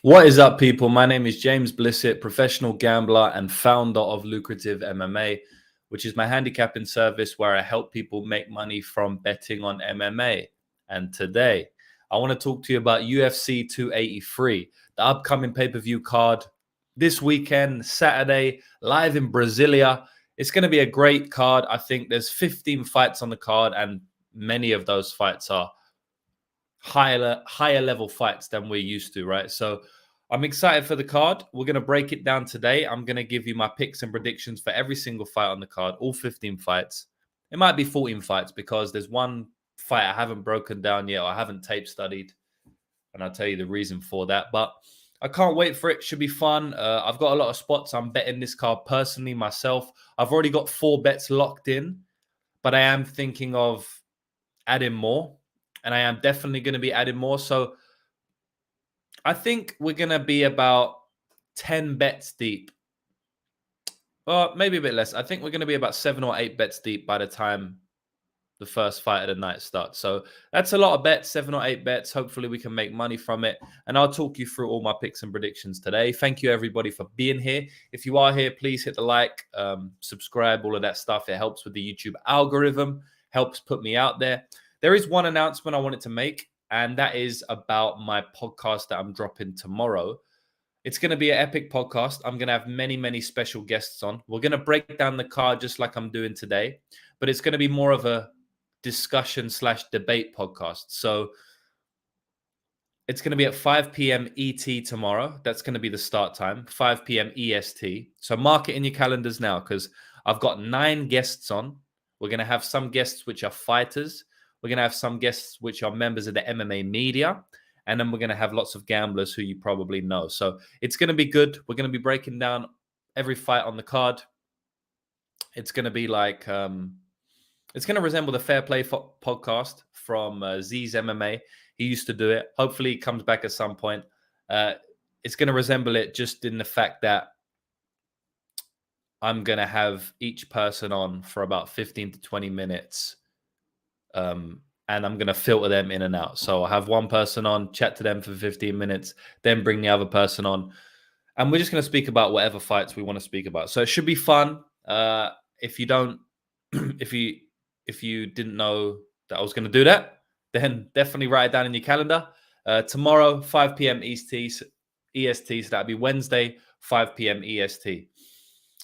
What is up, people? My name is James Blissett, professional gambler and founder of Lucrative MMA, which is my handicapping service where I help people make money from betting on MMA. And today, I want to talk to you about UFC 283, the upcoming pay-per-view card this weekend, Saturday, live in Brasilia. It's going to be a great card. I think there's 15 fights on the card, and many of those fights are higher level fights than we're used to, right? So I'm excited for the card. We're going to break it down today. I'm going to give you my picks and predictions for every single fight on the card, all 15 fights. It might be 14 fights because there's one fight I haven't broken down yet or I haven't tape studied, and I'll tell you the reason for that. But I can't wait for it. Should be fun. I've got a lot of spots. I'm betting this card personally myself. I've already got 4 bets locked in, but I am thinking of adding more. And I am definitely going to be adding more. So I think we're going to be about 10 bets deep. Or maybe a bit less. I think we're going to be about 7 or 8 bets deep by the time the first fight of the night starts. So that's a lot of bets, 7 or 8 bets. Hopefully we can make money from it. And I'll talk you through all my picks and predictions today. Thank you, everybody, for being here. If you are here, please hit the like, subscribe, all of that stuff. It helps with the YouTube algorithm, helps put me out there. There is one announcement I wanted to make, and that is about my podcast that I'm dropping tomorrow. It's going to be an epic podcast. I'm going to have many, many special guests on. We're going to break down the card just like I'm doing today, but it's going to be more of a discussion/debate podcast. So it's going to be at 5 p.m. ET tomorrow. That's going to be the start time, 5 p.m. EST. So mark it in your calendars now because I've got 9 guests on. We're going to have some guests which are fighters. We're going to have some guests which are members of the MMA media. And then we're going to have lots of gamblers who you probably know. So it's going to be good. We're going to be breaking down every fight on the card. It's going to be like, it's going to resemble the Fair Play podcast from Z's MMA. He used to do it. Hopefully he comes back at some point. It's going to resemble it just in the fact that I'm going to have each person on for about 15 to 20 minutes. And I'm going to filter them in and out. So I'll have one person on, chat to them for 15 minutes, then bring the other person on. And we're just going to speak about whatever fights we want to speak about. So it should be fun. If you don't, if you didn't know that I was going to do that, then definitely write it down in your calendar. Tomorrow, 5 p.m. EST, so that'll be Wednesday, 5 p.m. EST.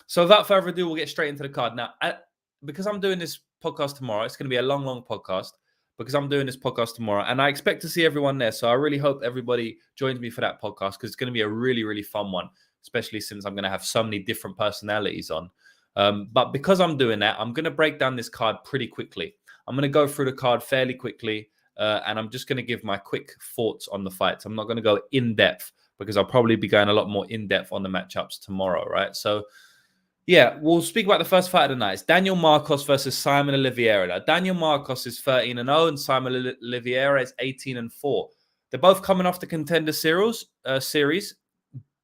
So without further ado, we'll get straight into the card. Now, because I'm doing this podcast tomorrow, it's going to be a long, long podcast because I'm doing this podcast tomorrow and I expect to see everyone there. So I really hope everybody joins me for that podcast because it's going to be a really, really fun one, especially since I'm going to have so many different personalities on. But because I'm doing that, I'm going to break down this card pretty quickly. I'm going to go through the card fairly quickly and I'm just going to give my quick thoughts on the fights. I'm not going to go in depth because I'll probably be going a lot more in depth on the matchups tomorrow, right? So yeah, we'll speak about the first fight of the night. It's Daniel Marcos versus Simon Oliviera. Now, Daniel Marcos is 13-0 and Simon Oliviera is 18-4. They're both coming off the Contender series,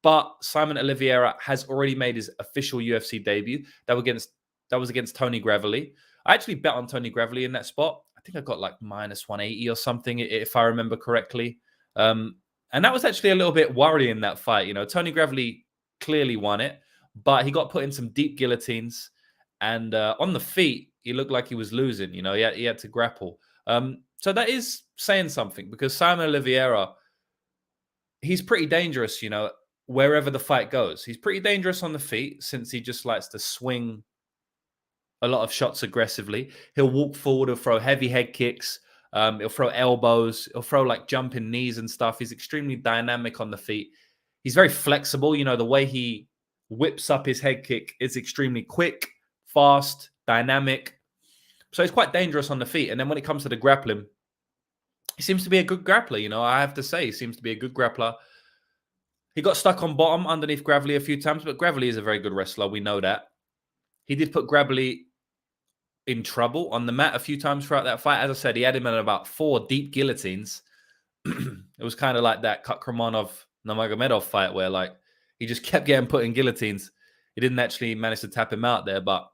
but Simon Oliviera has already made his official UFC debut. That was against Tony Gravely. I actually bet on Tony Gravely in that spot. I think I got like minus 180 or something, if I remember correctly. And that was actually a little bit worrying, that fight. You know, Tony Gravely clearly won it, but he got put in some deep guillotines. And on the feet, he looked like he was losing. You know, he had to grapple. So that is saying something because Simon Oliveira, he's pretty dangerous, you know, wherever the fight goes. He's pretty dangerous on the feet since he just likes to swing a lot of shots aggressively. He'll walk forward, he'll throw heavy head kicks, he'll throw elbows, he'll throw like jumping knees and stuff. He's extremely dynamic on the feet. He's very flexible. You know, the way he whips up his head kick is extremely quick, fast, dynamic. So he's quite dangerous on the feet. And then when it comes to the grappling, he seems to be a good grappler. You know, I have to say, he seems to be a good grappler. He got stuck on bottom underneath Gravely a few times, but Gravely is a very good wrestler. We know that. He did put Gravely in trouble on the mat a few times throughout that fight. As I said, he had him in about 4 deep guillotines. It was kind of like that Kukramov-Nurmagomedov fight where like he just kept getting put in guillotines. He didn't actually manage to tap him out there, but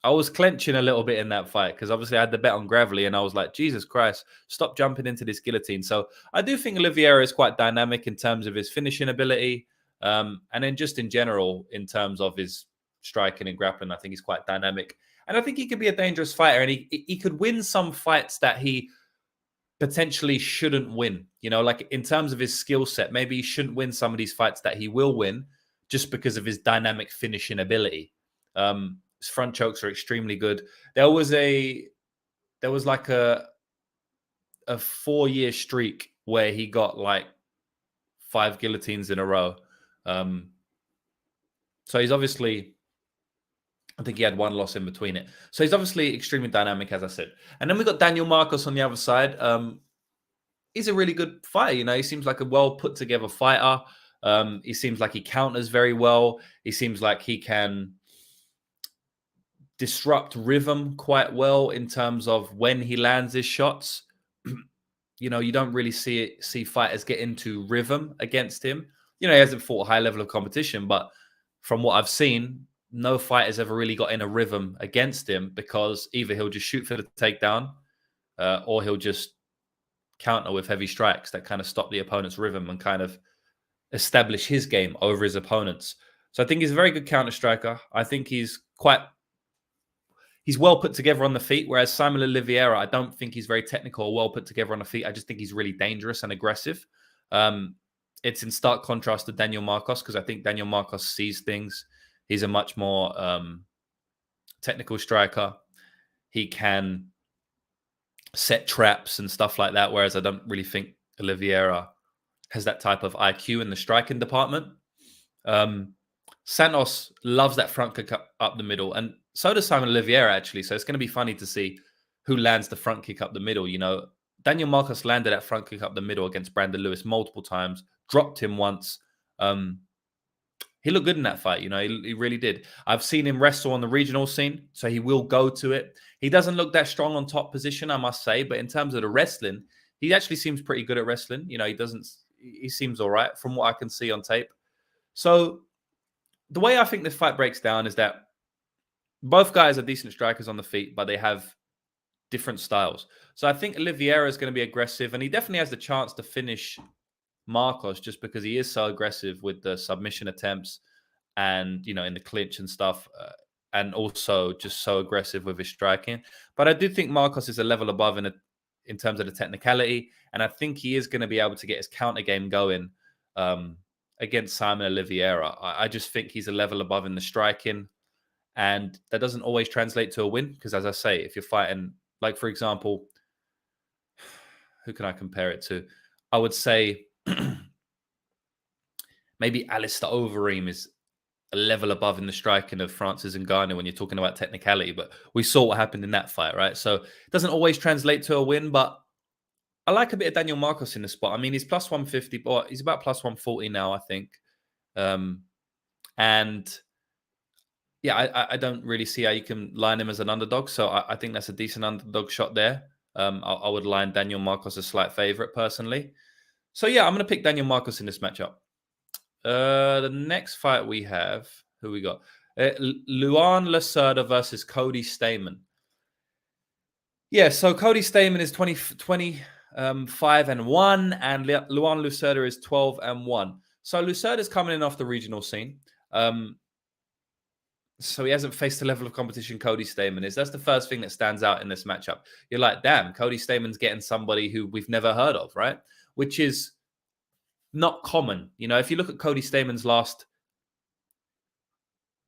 I was clenching a little bit in that fight because obviously I had the bet on Gravely and I was like, Jesus Christ, stop jumping into this guillotine. So I do think Oliviera is quite dynamic in terms of his finishing ability. And then just in general, in terms of his striking and grappling, I think he's quite dynamic. And I think he could be a dangerous fighter, and he could win some fights that he potentially shouldn't win. You know, like in terms of his skill set, maybe he shouldn't win some of these fights that he will win just because of his dynamic finishing ability. His front chokes are extremely good. There was like a 4-year streak where he got like 5 guillotines in a row. So he's obviously, I think he had 1 loss in between it. So he's obviously extremely dynamic, as I said. And then we got Daniel Marcos on the other side. He's a really good fighter. You know, he seems like a well put together fighter. He seems like he counters very well. He seems like he can disrupt rhythm quite well in terms of when he lands his shots. You know, you don't really see fighters get into rhythm against him. You know, he hasn't fought a high level of competition, but from what I've seen, no fighter's ever really got in a rhythm against him, because either he'll just shoot for the takedown or he'll just counter with heavy strikes that kind of stop the opponent's rhythm and kind of establish his game over his opponents. So I think he's a very good counter striker. I think he's well put together on the feet, whereas Simon Oliviera, I don't think he's very technical or well put together on the feet. I just think he's really dangerous and aggressive. It's in stark contrast to Daniel Marcos, because I think Daniel Marcos sees things. He's a much more technical striker. He can set traps and stuff like that, whereas I don't really think Oliviera has that type of IQ in the striking department. Santos loves that front kick up the middle, and so does Simon Oliviera, actually. So it's going to be funny to see who lands the front kick up the middle. You know, Daniel Marcos landed that front kick up the middle against Brandon Lewis multiple times, dropped him once. He looked good in that fight. You know, he really did. I've seen him wrestle on the regional scene, so he will go to it. He doesn't look that strong on top position, I must say, but in terms of the wrestling, he actually seems pretty good at wrestling. You know, he seems all right from what I can see on tape. So the way I think this fight breaks down is that both guys are decent strikers on the feet, but they have different styles. So I think Oliviera is going to be aggressive, and he definitely has the chance to finish Marcos just because he is so aggressive with the submission attempts and, you know, in the clinch and stuff, and also just so aggressive with his striking. But I do think Marcos is a level above in terms of the technicality, and I think he is going to be able to get his counter game going against Simon Oliviera. I just think he's a level above in the striking, and that doesn't always translate to a win, because, as I say, if you're fighting, like, for example, who can I compare it to? I would say maybe Alistair Overeem is a level above in the striking of Francis Ngannou when you're talking about technicality, but we saw what happened in that fight, right? So it doesn't always translate to a win, but I like a bit of Daniel Marcos in the spot. I mean, he's plus 150, or he's about plus 140 now, I think. And yeah, I don't really see how you can line him as an underdog. So I think that's a decent underdog shot there. I would line Daniel Marcos a slight favorite personally. So yeah, I'm going to pick Daniel Marcos in this matchup. The next fight we have, who we got? Luan Lacerda versus Cody Staman. Yeah, so Cody Staman is 5-1, and Luan Lacerda is 12-1. So Lacerda's coming in off the regional scene. So he hasn't faced the level of competition Cody Staman is. That's the first thing that stands out in this matchup. You're like, damn, Cody Staman's getting somebody who we've never heard of, right? Which is not common. You know, if you look at Cody Staman's last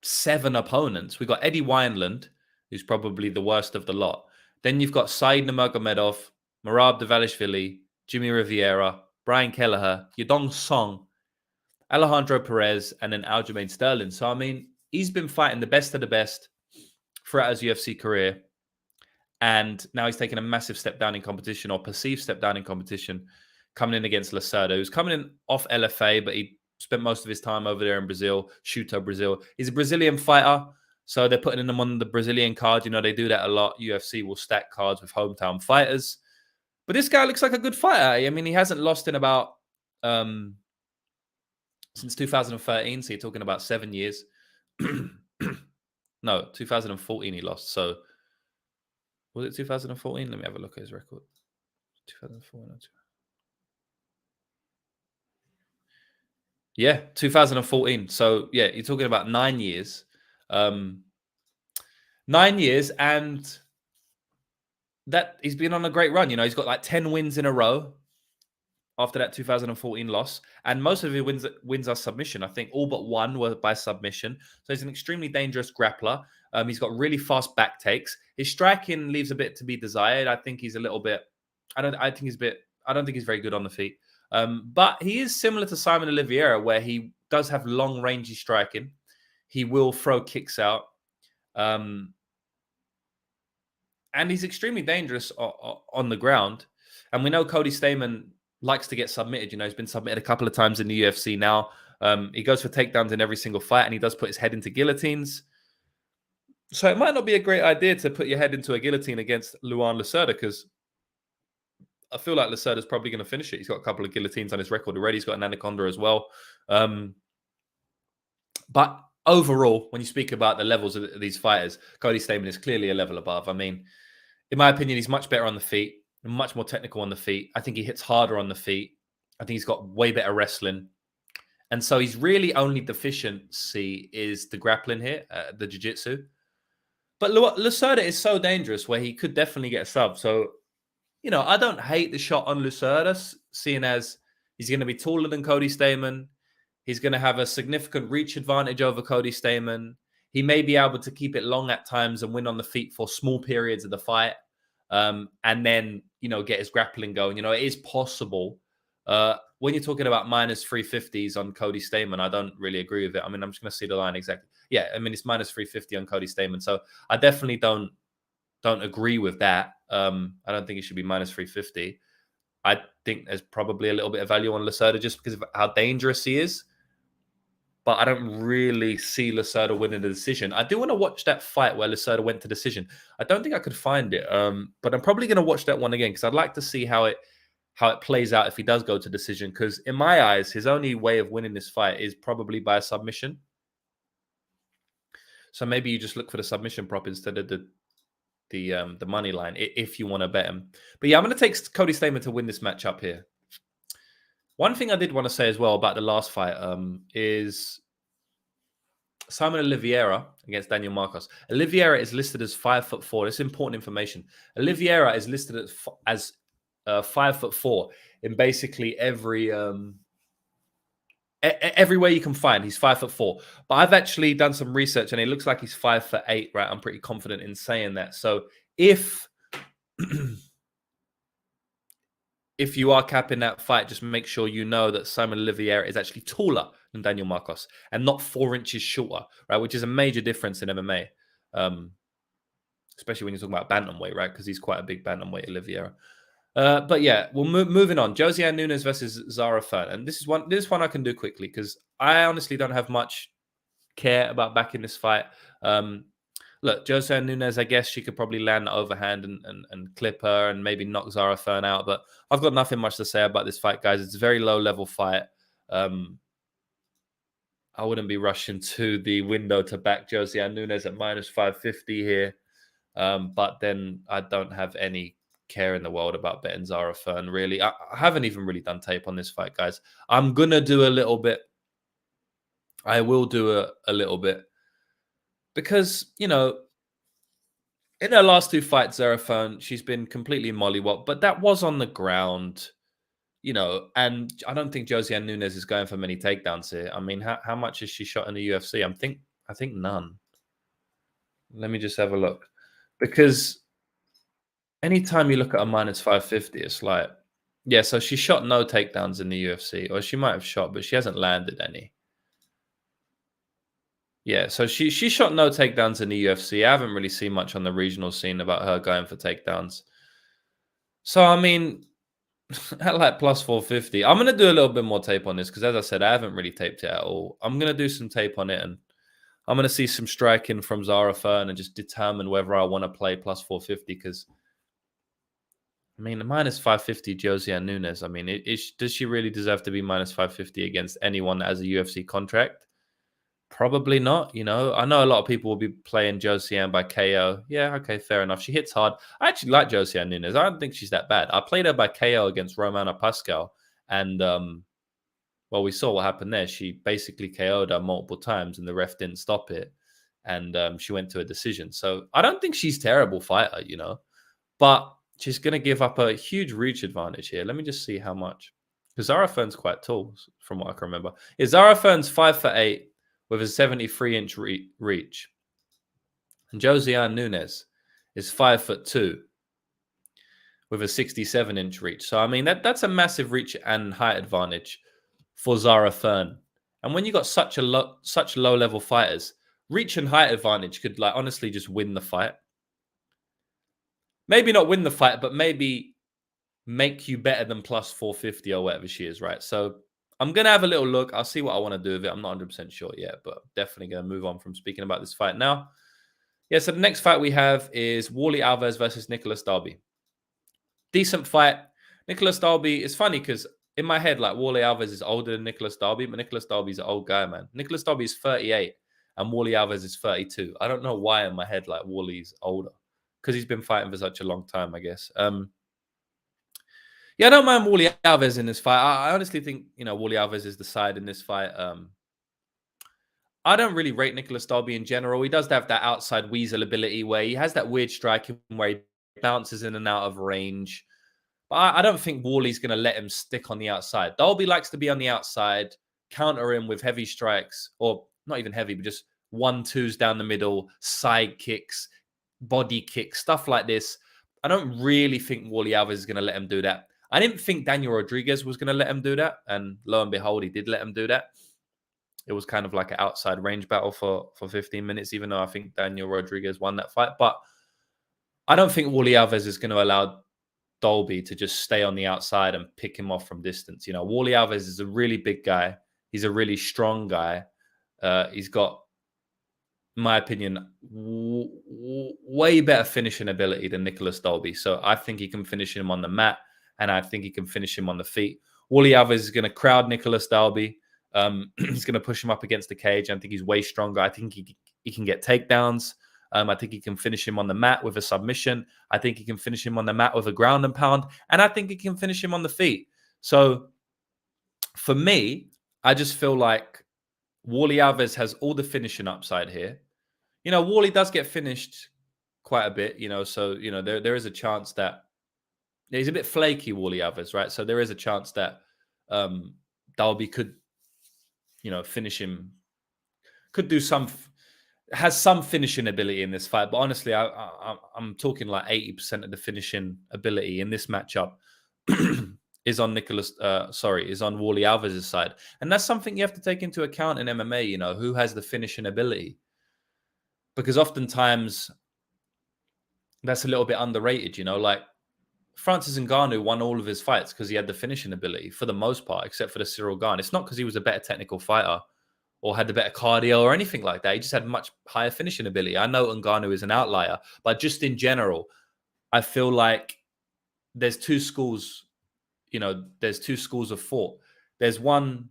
7 opponents, we got Eddie Wineland, who's probably the worst of the lot. Then you've got Said Nurmagomedov, Merab Dvalishvili, Jimmy Rivera, Brian Kelleher, Yadong Song, Alejandro Perez, and then Aljamain Sterling. So, I mean, he's been fighting the best of the best throughout his UFC career. And now he's taken a massive step down in competition, or perceived step down in competition, coming in against Lacerda, who's coming in off LFA, but he spent most of his time over there in Brazil, Chuto, Brazil. He's a Brazilian fighter, so they're putting him on the Brazilian card. You know, they do that a lot. UFC will stack cards with hometown fighters. But this guy looks like a good fighter. I mean, he hasn't lost in about since 2013, so you're talking about 7 years. No, 2014 he lost. So was it 2014? Let me have a look at his record. 2014. Yeah, 2014. So yeah, you're talking about 9 years. 9 years, and that he's been on a great run. He's got like 10 wins in a row after that 2014 loss, and most of his wins are submission. I think all but one were by submission. So he's an extremely dangerous grappler. He's got really fast back takes. His striking leaves a bit to be desired. I think he's a little bit. I don't think he's very good on the feet. But he is similar to Simon Oliviera, where he does have long rangey striking. He will throw kicks out. And he's extremely dangerous on the ground. And we know Cody Staman likes to get submitted. He's been submitted a couple of times in the UFC now. He goes for takedowns in every single fight, and he does put his head into guillotines. So it might not be a great idea to put your head into a guillotine against Luan Lacerda, because I feel like Lacerda's probably going to finish it. He's got a couple of guillotines on his record already. He's got an anaconda as well. But overall, when you speak about the levels of these fighters, Cody Staman is clearly a level above. I mean, in my opinion, he's much better on the feet, much more technical on the feet. I think he hits harder on the feet. I think he's got way better wrestling. And so his really only deficiency is the grappling here, the jiu-jitsu. But Lacerda is so dangerous where he could definitely get a sub. So, I don't hate the shot on Lacerda, seeing as he's going to be taller than Cody Staman. He's going to have a significant reach advantage over Cody Staman. He may be able to keep it long at times and win on the feet for small periods of the fight. And then, get his grappling going. It is possible. When you're talking about minus 350s on Cody Staman, I don't really agree with it. I mean, I'm just going to see the line exactly. Yeah, I mean, it's minus 350 on Cody Staman. So I definitely don't agree with that. I don't think it should be minus 350. I think there's probably a little bit of value on Lacerda just because of how dangerous he is. But I don't really see Lacerda winning the decision. I do want to watch that fight where Lacerda went to decision. I don't think I could find it, but I'm probably going to watch that one again because I'd like to see how it plays out if he does go to decision. Because in my eyes, his only way of winning this fight is probably by a submission. So maybe you just look for the submission prop instead of the money line if you want to bet him. But yeah, I'm going to take Cody Staman to win this matchup here. One thing I did want to say as well about the last fight is Simon Oliviera against Daniel Marcos. Oliviera is listed as 5'4". This is important information. Oliviera is listed as 5'4" in basically every way you can find. He's 5'4". But I've actually done some research and it looks like he's 5'8", right? I'm pretty confident in saying that. So if if you are capping that fight, just make sure you know that Simon Oliviera is actually taller than Daniel Marcos and not 4 inches shorter, right? Which is a major difference in MMA, especially when you're talking about bantamweight, right? Because he's quite a big bantamweight, Oliviera. But yeah, we'll moving on. Josiane Nunes versus Zaraphon, and this one I can do quickly because I honestly don't have much care about backing this fight. Look, Josiane Nunes, I guess she could probably land the overhand and clip her and maybe knock Zaraphon out. But I've got nothing much to say about this fight, guys. It's a very low-level fight. I wouldn't be rushing to the window to back Josiane Nunes at minus 550 here. But then I don't have any care in the world about betting Zaraphon, really. I haven't even really done tape on this fight, guys. I'm going to do a little bit. I will do a little bit. Because, in her last 2 fights, Zaraphon, she's been completely mollywopped, but that was on the ground, and I don't think Josiane Nunes is going for many takedowns here. I mean, how much has she shot in the UFC? I think none. Let me just have a look. Because anytime you look at a minus 550, it's like, yeah, so she shot no takedowns in the UFC, or she might have shot, but she hasn't landed any. Yeah, so she shot no takedowns in the UFC. I haven't really seen much on the regional scene about her going for takedowns. So, I mean, at like plus 450, I'm going to do a little bit more tape on this because, as I said, I haven't really taped it at all. I'm going to do some tape on it and I'm going to see some striking from Zaraphon and just determine whether I want to play plus 450 because, I mean, the minus 550 Josiane Nunes, I mean, does she really deserve to be minus 550 against anyone that has a UFC contract? Probably not. I know a lot of people will be playing Josiane by KO. Yeah, okay, fair enough. She hits hard. I actually like Josiane Nunes. I don't think she's that bad. I played her by KO against Romana Pascal, and well, we saw what happened there. She basically KO'd her multiple times, and the ref didn't stop it, and she went to a decision. So I don't think she's a terrible fighter, but she's going to give up a huge reach advantage here. Let me just see how much. Because Zaraphon's quite tall, from what I can remember. Yeah, Zaraphon's 5'8" with a 73-inch reach. And Josiane Nunes is 5'2" with a 67-inch reach. So, I mean, that's a massive reach and height advantage for Zaraphon. And when you got such low-level fighters, reach and height advantage could, honestly just win the fight. Maybe not win the fight, but maybe make you better than plus 450 or whatever she is, right? So I'm going to have a little look. I'll see what I want to do with it. I'm not 100% sure yet, but definitely going to move on from speaking about this fight now. Yeah, so the next fight we have is Warlley Alves versus Nicolas Dalby. Decent fight. Nicolas Dalby, it's funny because in my head, Warlley Alves is older than Nicolas Dalby, but Nicolas Dalby's an old guy, man. Nicolas Dalby is 38 and Warlley Alves is 32. I don't know why in my head, Warlley's older. Because he's been fighting for such a long time, I guess. Yeah, I don't mind Warlley Alves in this fight. I honestly think, Warlley Alves is the side in this fight. I don't really rate Nicolas Dalby in general. He does have that outside weasel ability where he has that weird striking where he bounces in and out of range. But I don't think Warlley's going to let him stick on the outside. Dalby likes to be on the outside, counter him with heavy strikes, or not even heavy, but just 1-2s down the middle, side kicks, body kicks, stuff like this. I don't really think Warlley Alves is going to let him do that. I didn't think Daniel Rodriguez was going to let him do that. And lo and behold, he did let him do that. It was kind of like an outside range battle for 15 minutes, even though I think Daniel Rodriguez won that fight. But I don't think Warlley Alves is going to allow Dalby to just stay on the outside and pick him off from distance. Warlley Alves is a really big guy. He's a really strong guy. He's got, in my opinion, way better finishing ability than Nicolas Dalby. So I think he can finish him on the mat, and I think he can finish him on the feet. Warlley Alves is going to crowd Nicolas Dalby. He's going to push him up against the cage. I think he's way stronger. I think he can get takedowns. I think he can finish him on the mat with a submission. I think he can finish him on the mat with a ground and pound. And I think he can finish him on the feet. So for me, I just feel like Warlley Alves has all the finishing upside here. Warlley does get finished quite a bit, so, there is a chance that he's a bit flaky, Warlley Alves, right? So there is a chance that Dalby could, finish him, could do has some finishing ability in this fight. But honestly, I'm talking 80% of the finishing ability in this matchup is on Warlley Alves' side. And that's something you have to take into account in MMA, who has the finishing ability. Because oftentimes that's a little bit underrated, Francis Ngannou won all of his fights because he had the finishing ability for the most part, except for the Cyril Gane. It's not because he was a better technical fighter or had the better cardio or anything like that. He just had much higher finishing ability. I know Ngannou is an outlier, but just in general, I feel like there's two schools, there's two schools of thought. There's one,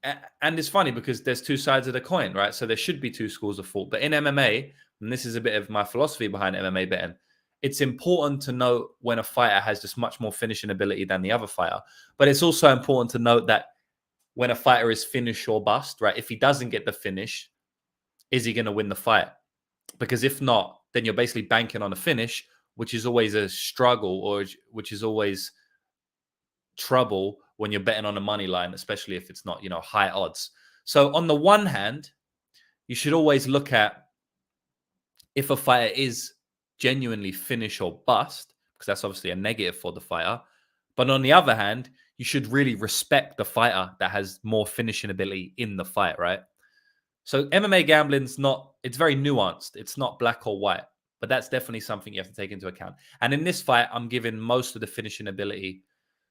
and it's funny because there's two sides of the coin, right? So there should be two schools of thought. But in MMA, and this is a bit of my philosophy behind MMA betting, it's important to note when a fighter has just much more finishing ability than the other fighter. But it's also important to note that when a fighter is finish or bust, right? If he doesn't get the finish, is he going to win the fight? Because if not, then you're basically banking on a finish, which is always a struggle, or which is always trouble when you're betting on a money line, especially if it's not, high odds. So on the one hand, you should always look at if a fighter is genuinely finish or bust, because that's obviously a negative for the fighter. But on the other hand, you should really respect the fighter that has more finishing ability in the fight, right? So MMA gambling's it's very nuanced. It's not black or white, but that's definitely something you have to take into account. And in this fight, I'm giving most of the finishing ability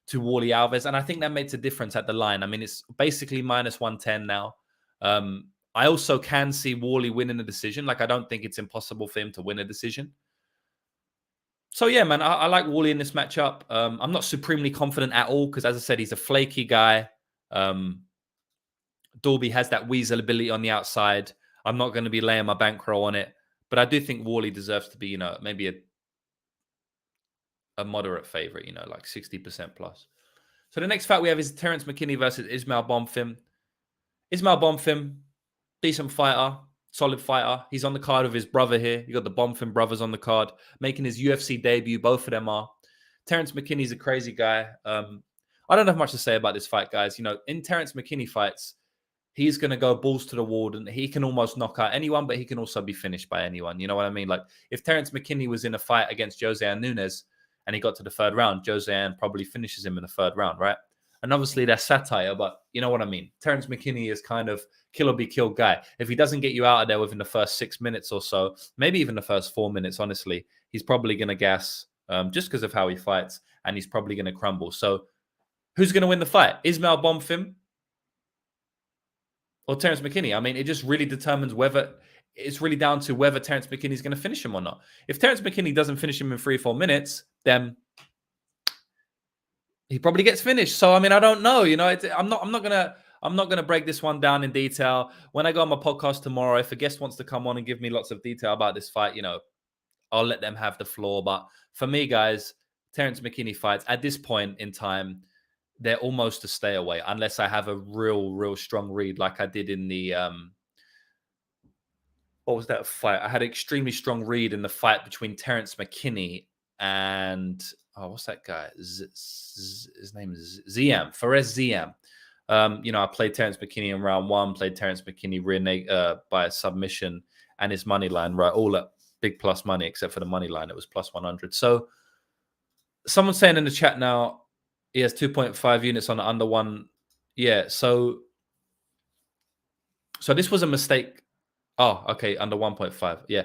to Warlley Alves, and I think that makes a difference at the line. I mean, it's basically minus 110 now. I also can see Warlley winning the decision. I don't think it's impossible for him to win a decision. So, yeah, man, I like Warlley in this matchup. I'm not supremely confident at all because, as I said, he's a flaky guy. Dalby has that weasel ability on the outside. I'm not going to be laying my bankroll on it. But I do think Worley deserves to be, maybe a moderate favorite, like 60% plus. So the next fight we have is Terence McKinney versus Ismail Bonfim. Ismail Bonfim, decent fighter, solid fighter. He's on the card with his brother here. You got the Bonfim brothers on the card, making his UFC debut. Both of them are. Terence McKinney's a crazy guy. I don't have much to say about this fight, guys. In Terence McKinney fights, he's going to go balls to the wall, and he can almost knock out anyone, but he can also be finished by anyone. You know what I mean? Like, if Terence McKinney was in a fight against Jose Nunes and he got to the third round, Jose probably finishes him in the third round, right? And obviously that's satire, but you know what I mean? Terence McKinney is kind of kill or be killed guy. If he doesn't get you out of there within the first 6 minutes or so, maybe even the first 4 minutes, honestly, he's probably going to gas just because of how he fights, and he's probably going to crumble. So who's going to win the fight? Ismail Bonfim or Terence McKinney? I mean, it just really determines whether it's really down to whether Terence McKinney is going to finish him or not. If Terence McKinney doesn't finish him in 3-4 minutes, then he probably gets finished. So I mean, I don't know. I'm not gonna break this one down in detail. When I go on my podcast tomorrow, if a guest wants to come on and give me lots of detail about this fight, I'll let them have the floor. But for me, guys, Terence McKinney fights at this point in time, they're almost a stay away unless I have a real strong read like I did in the what was that fight? I had an extremely strong read in the fight between Terence McKinney and what's that guy? His name is Ziam, Fares Ziam. I played Terence McKinney in round 1, played Terence McKinney by a submission and his money line, right? All at big plus money, except for the money line. It was plus 100. So someone's saying in the chat now, he has 2.5 units on the under one. Yeah. So this was a mistake. Oh, okay. Under 1.5. Yeah.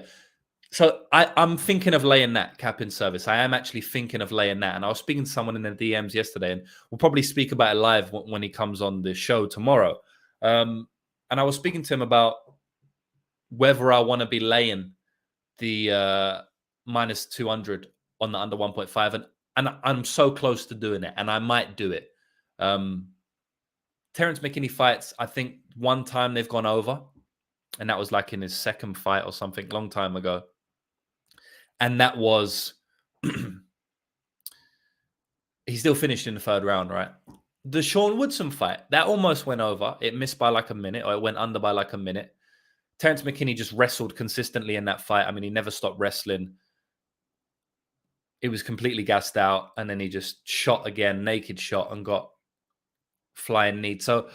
So I'm thinking of laying that cap in service. I am actually thinking of laying that. And I was speaking to someone in the DMs yesterday, and we'll probably speak about it live when he comes on the show tomorrow. And I was speaking to him about whether I want to be laying the minus 200 on the under 1.5. And I'm so close to doing it, and I might do it. Terence McKinney fights, I think one time they've gone over, and that was like in his second fight or something, long time ago. And that was, he still finished in the third round, right? The Sean Woodson fight, that almost went over. It missed by like a minute, or it went under by like a minute. Terence McKinney just wrestled consistently in that fight. I mean, he never stopped wrestling. It was completely gassed out, and then he just shot again, naked shot, and got flying knee. So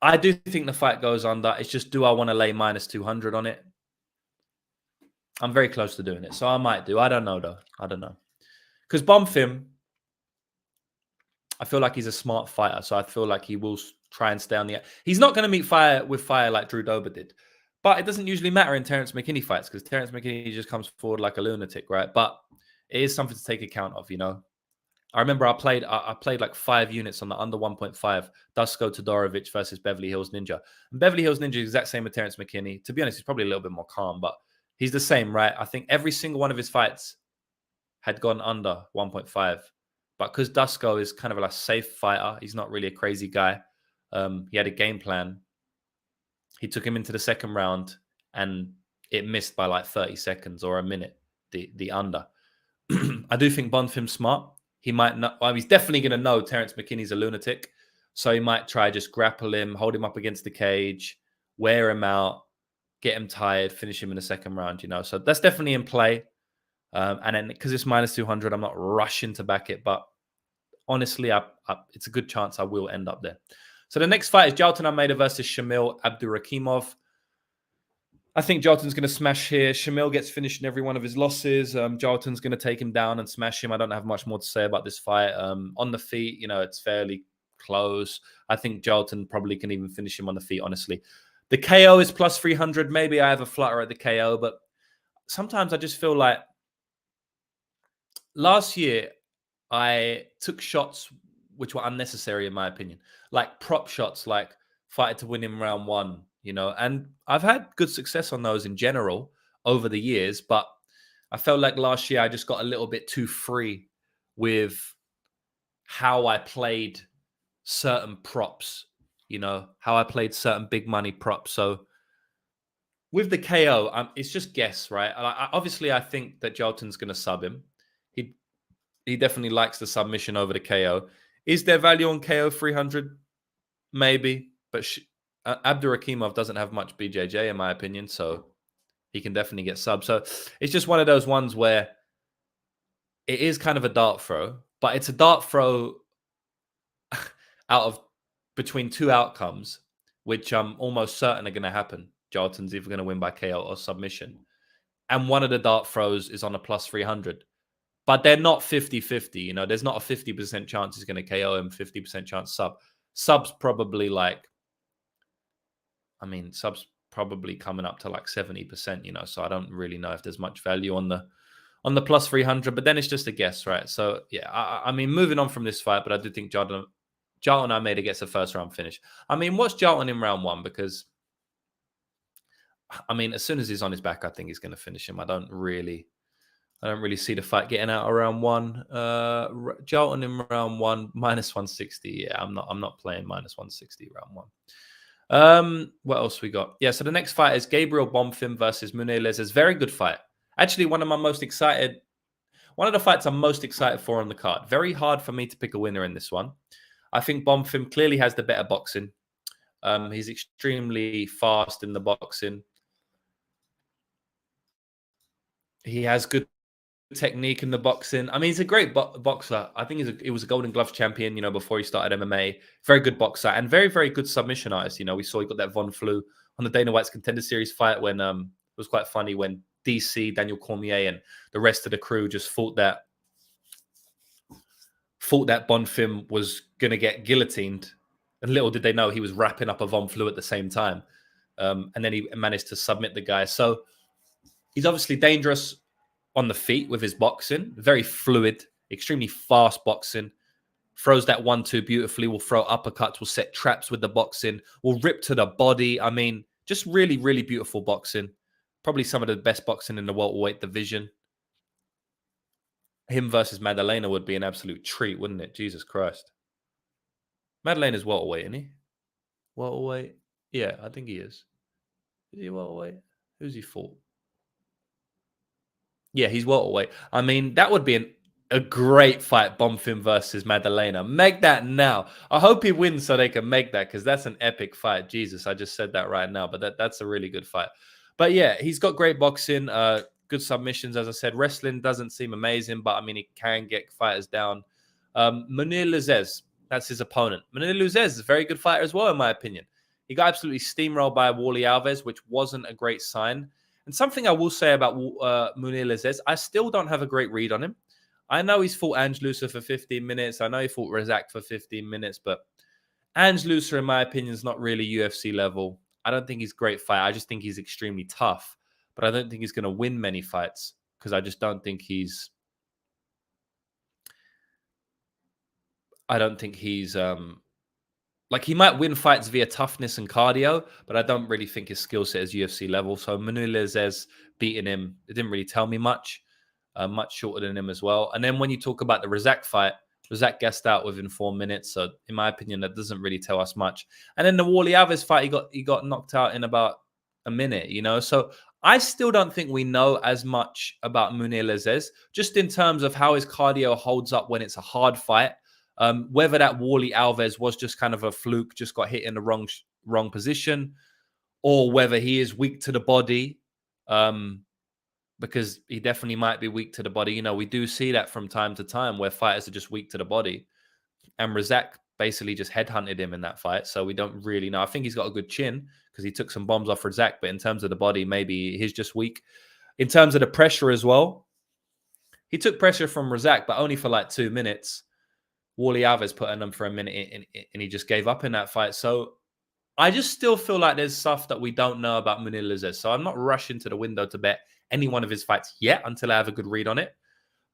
I do think the fight goes under. It's just, do I want to lay minus 200 on it? I'm very close to doing it, so I might do. I don't know, though. I don't know. Because Bonfim, I feel like he's a smart fighter, so I feel like he will try and stay on the... He's not going to meet fire with fire like Drew Dober did. But it doesn't usually matter in Terence McKinney fights, because Terence McKinney just comes forward like a lunatic, right? But it is something to take account of, I remember I played like 5 units on the under 1.5, Dusko Todorovic versus Beverly Hills Ninja. And Beverly Hills Ninja is the exact same with Terence McKinney. To be honest, he's probably a little bit more calm, but he's the same, right? I think every single one of his fights had gone under 1.5. But because Dusko is kind of a safe fighter, he's not really a crazy guy. He had a game plan. He took him into the second round, and it missed by like 30 seconds or a minute, the under. I do think Bonfim's smart. He might not. Well, he's definitely going to know Terence McKinney's a lunatic. So he might try just grapple him, hold him up against the cage, wear him out, get him tired, finish him in the second round, So that's definitely in play. And then because it's minus 200, I'm not rushing to back it. But honestly, it's a good chance I will end up there. So the next fight is Jailton Almeida versus Shamil Abdurakhimov. I think Jailton's going to smash here. Shamil gets finished in every one of his losses. Jailton's going to take him down and smash him. I don't have much more to say about this fight. On the feet, it's fairly close. I think Jailton probably can even finish him on the feet, honestly. The KO is plus 300. Maybe I have a flutter at the KO, but sometimes I just feel like last year I took shots which were unnecessary in my opinion, like prop shots, like fighter to win in round 1, and I've had good success on those in general over the years, but I felt like last year I just got a little bit too free with how I played certain props how I played certain big money props. So with the KO, it's just guess, right? Obviously, I think that Jolton's going to sub him. He definitely likes the submission over the KO. Is there value on KO 300? Maybe, but Abdurakhimov doesn't have much BJJ in my opinion, so he can definitely get sub. So it's just one of those ones where it is kind of a dart throw, but it's a dart throw out of between two outcomes, which I'm almost certain are going to happen. Jolton's either going to win by KO or submission. And one of the dart throws is on a plus 300. But they're not 50-50. There's not a 50% chance he's going to KO him, 50% chance sub. Sub's probably sub's probably coming up to like 70%, so I don't really know if there's much value on the plus 300, but then it's just a guess, right? So yeah, I mean, moving on from this fight, but I do think Jalton Almeida gets a first round finish. I mean, watch Jalton in round one because, as soon as he's on his back, I think he's going to finish him. I don't really see the fight getting out of round one. Jalton in round one, minus 160. Yeah, I'm not playing minus 160 round one. What else we got? Yeah, so the next fight is Gabriel Bonfim versus Lazzez. Very good fight. Actually, one of the fights I'm most excited for on the card. Very hard for me to pick a winner in this one. I think Bonfim clearly has the better boxing. He's extremely fast in the boxing. He has good technique in the boxing. He's a great boxer. I think he was a Golden Glove champion, before he started MMA. Very good boxer and very, very good submission artist. We saw he got that Von Flue on the Dana White's Contender Series fight when it was quite funny when DC, Daniel Cormier, and the rest of the crew just thought that Bonfim was going to get guillotined. And little did they know he was wrapping up a Von Flue at the same time. And then he managed to submit the guy. So he's obviously dangerous on the feet with his boxing. Very fluid, extremely fast boxing. Throws that 1-2 beautifully. Will throw uppercuts. Will set traps with the boxing. Will rip to the body. Just really, really beautiful boxing. Probably some of the best boxing in the welterweight division. Him versus Madalena would be an absolute treat, wouldn't it? Jesus Christ. Madalena's welterweight, isn't he? Welterweight? Yeah, I think he is. Is he welterweight? Who's he fought? Yeah, he's welterweight. That would be a great fight, Bonfim versus Madalena. Make that now. I hope he wins so they can make that because that's an epic fight. Jesus, I just said that right now, but that's a really good fight. But yeah, he's got great boxing, good submissions, as I said. Wrestling doesn't seem amazing, but he can get fighters down. Lazzez, that's his opponent. Lazzez is a very good fighter as well, in my opinion. He got absolutely steamrolled by Alves, which wasn't a great sign. And something I will say about Lazzez, I still don't have a great read on him. I know he's fought Ange Lucer for 15 minutes. I know he fought Razak for 15 minutes, but Ange Lucer, in my opinion, is not really UFC level. I don't think he's a great fighter. I just think he's extremely tough, but I don't think he's going to win many fights because I just don't think he's... he might win fights via toughness and cardio, but I don't really think his skill set is UFC level. So Lazzez beating him, it didn't really tell me much. Much shorter than him as well. And then when you talk about the Razak fight, Razak gassed out within 4 minutes. So in my opinion, that doesn't really tell us much. And then the Alves fight, he got knocked out in about a minute, So I still don't think we know as much about Lazzez, just in terms of how his cardio holds up when it's a hard fight. Whether that Alves was just kind of a fluke, just got hit in the wrong position, or whether he is weak to the body, because he definitely might be weak to the body. We do see that from time to time where fighters are just weak to the body. And Razak basically just headhunted him in that fight, so we don't really know. I think he's got a good chin because he took some bombs off Razak, but in terms of the body, maybe he's just weak. In terms of the pressure as well, he took pressure from Razak, but only for like 2 minutes. Alves put on him for a minute and he just gave up in that fight. So I just still feel like there's stuff that we don't know about Lazzez. So I'm not rushing to the window to bet any one of his fights yet until I have a good read on it.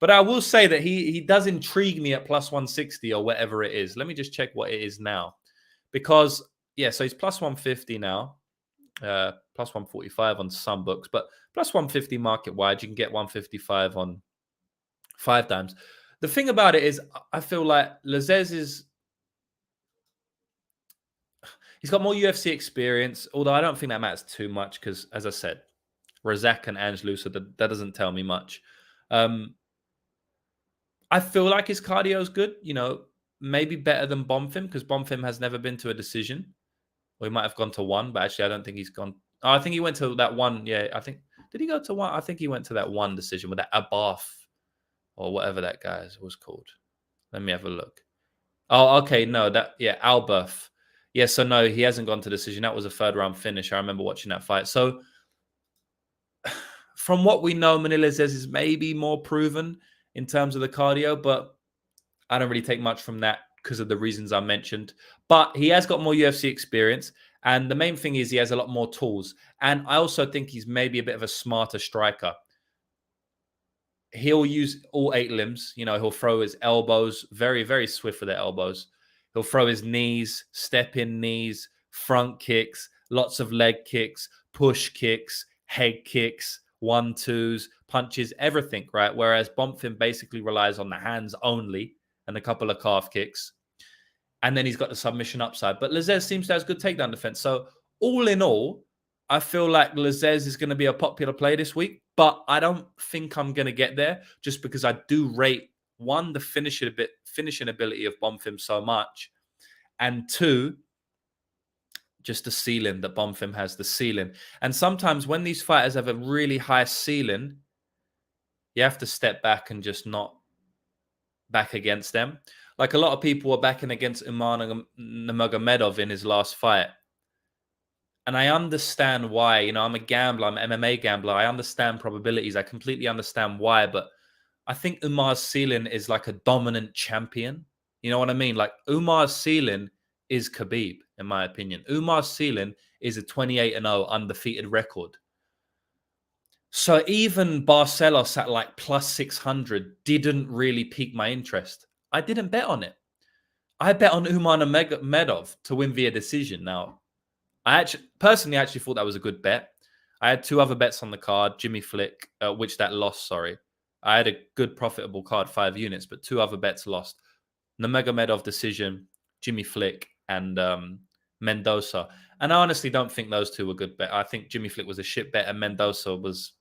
But I will say that he does intrigue me at plus 160 or whatever it is. Let me just check what it is now. Because, yeah, so he's plus 150 now. Plus 145 on some books. But plus 150 market-wide. You can get 155 on 5 times. The thing about it is, I feel like Lazzez is... He's got more UFC experience, although I don't think that matters too much because, as I said, Razak and Angelo, so that doesn't tell me much. I feel like his cardio is good, maybe better than Bonfim because Bonfim has never been to a decision. Or he might have gone to one, but actually I don't think he's gone. Oh, I think he went to that one. Yeah, I think. Did he go to one? I think he went to that one decision with that Abarth or whatever that guy was called. Let me have a look. Oh, okay. No, Alberth. Yeah, so no, he hasn't gone to decision. That was a third round finish. I remember watching that fight. So from what we know, Lazzez is maybe more proven in terms of the cardio, but I don't really take much from that because of the reasons I mentioned. But he has got more UFC experience. And the main thing is he has a lot more tools. And I also think he's maybe a bit of a smarter striker. He'll use all 8 limbs. He'll throw his elbows, very, very swift with the elbows. He'll throw his knees, step-in knees, front kicks, lots of leg kicks, push kicks, head kicks, 1-2s, punches, everything, right? Whereas Bonfim basically relies on the hands only and a couple of calf kicks. And then he's got the submission upside. But Lazzez seems to have good takedown defense. So all in all, I feel like Lazzez is going to be a popular play this week. But I don't think I'm going to get there just because I do rate, one, the finishing ability of Bonfim so much. And 2, just the ceiling that Bonfim has, the ceiling. And sometimes when these fighters have a really high ceiling, you have to step back and just not back against them. Like a lot of people were backing against Umar Nurmagomedov in his last fight. And I understand why. I'm a gambler. I'm an MMA gambler. I understand probabilities. I completely understand why. But I think Umar's ceiling is like a dominant champion. You know what I mean? Like Umar's ceiling is Khabib, in my opinion. Umar's ceiling is a 28-0 undefeated record. So even Barcelos at like plus 600 didn't really pique my interest. I didn't bet on it. I bet on Umar Nurmagomedov to win via decision. Now, I personally thought that was a good bet. I had 2 other bets on the card, Jimmy Flick, which that lost, sorry. I had a good profitable card, 5 units, but 2 other bets lost. Nurmagomedov decision, Jimmy Flick, and Mendoza. And I honestly don't think those 2 were good bets. I think Jimmy Flick was a shit bet and Mendoza was,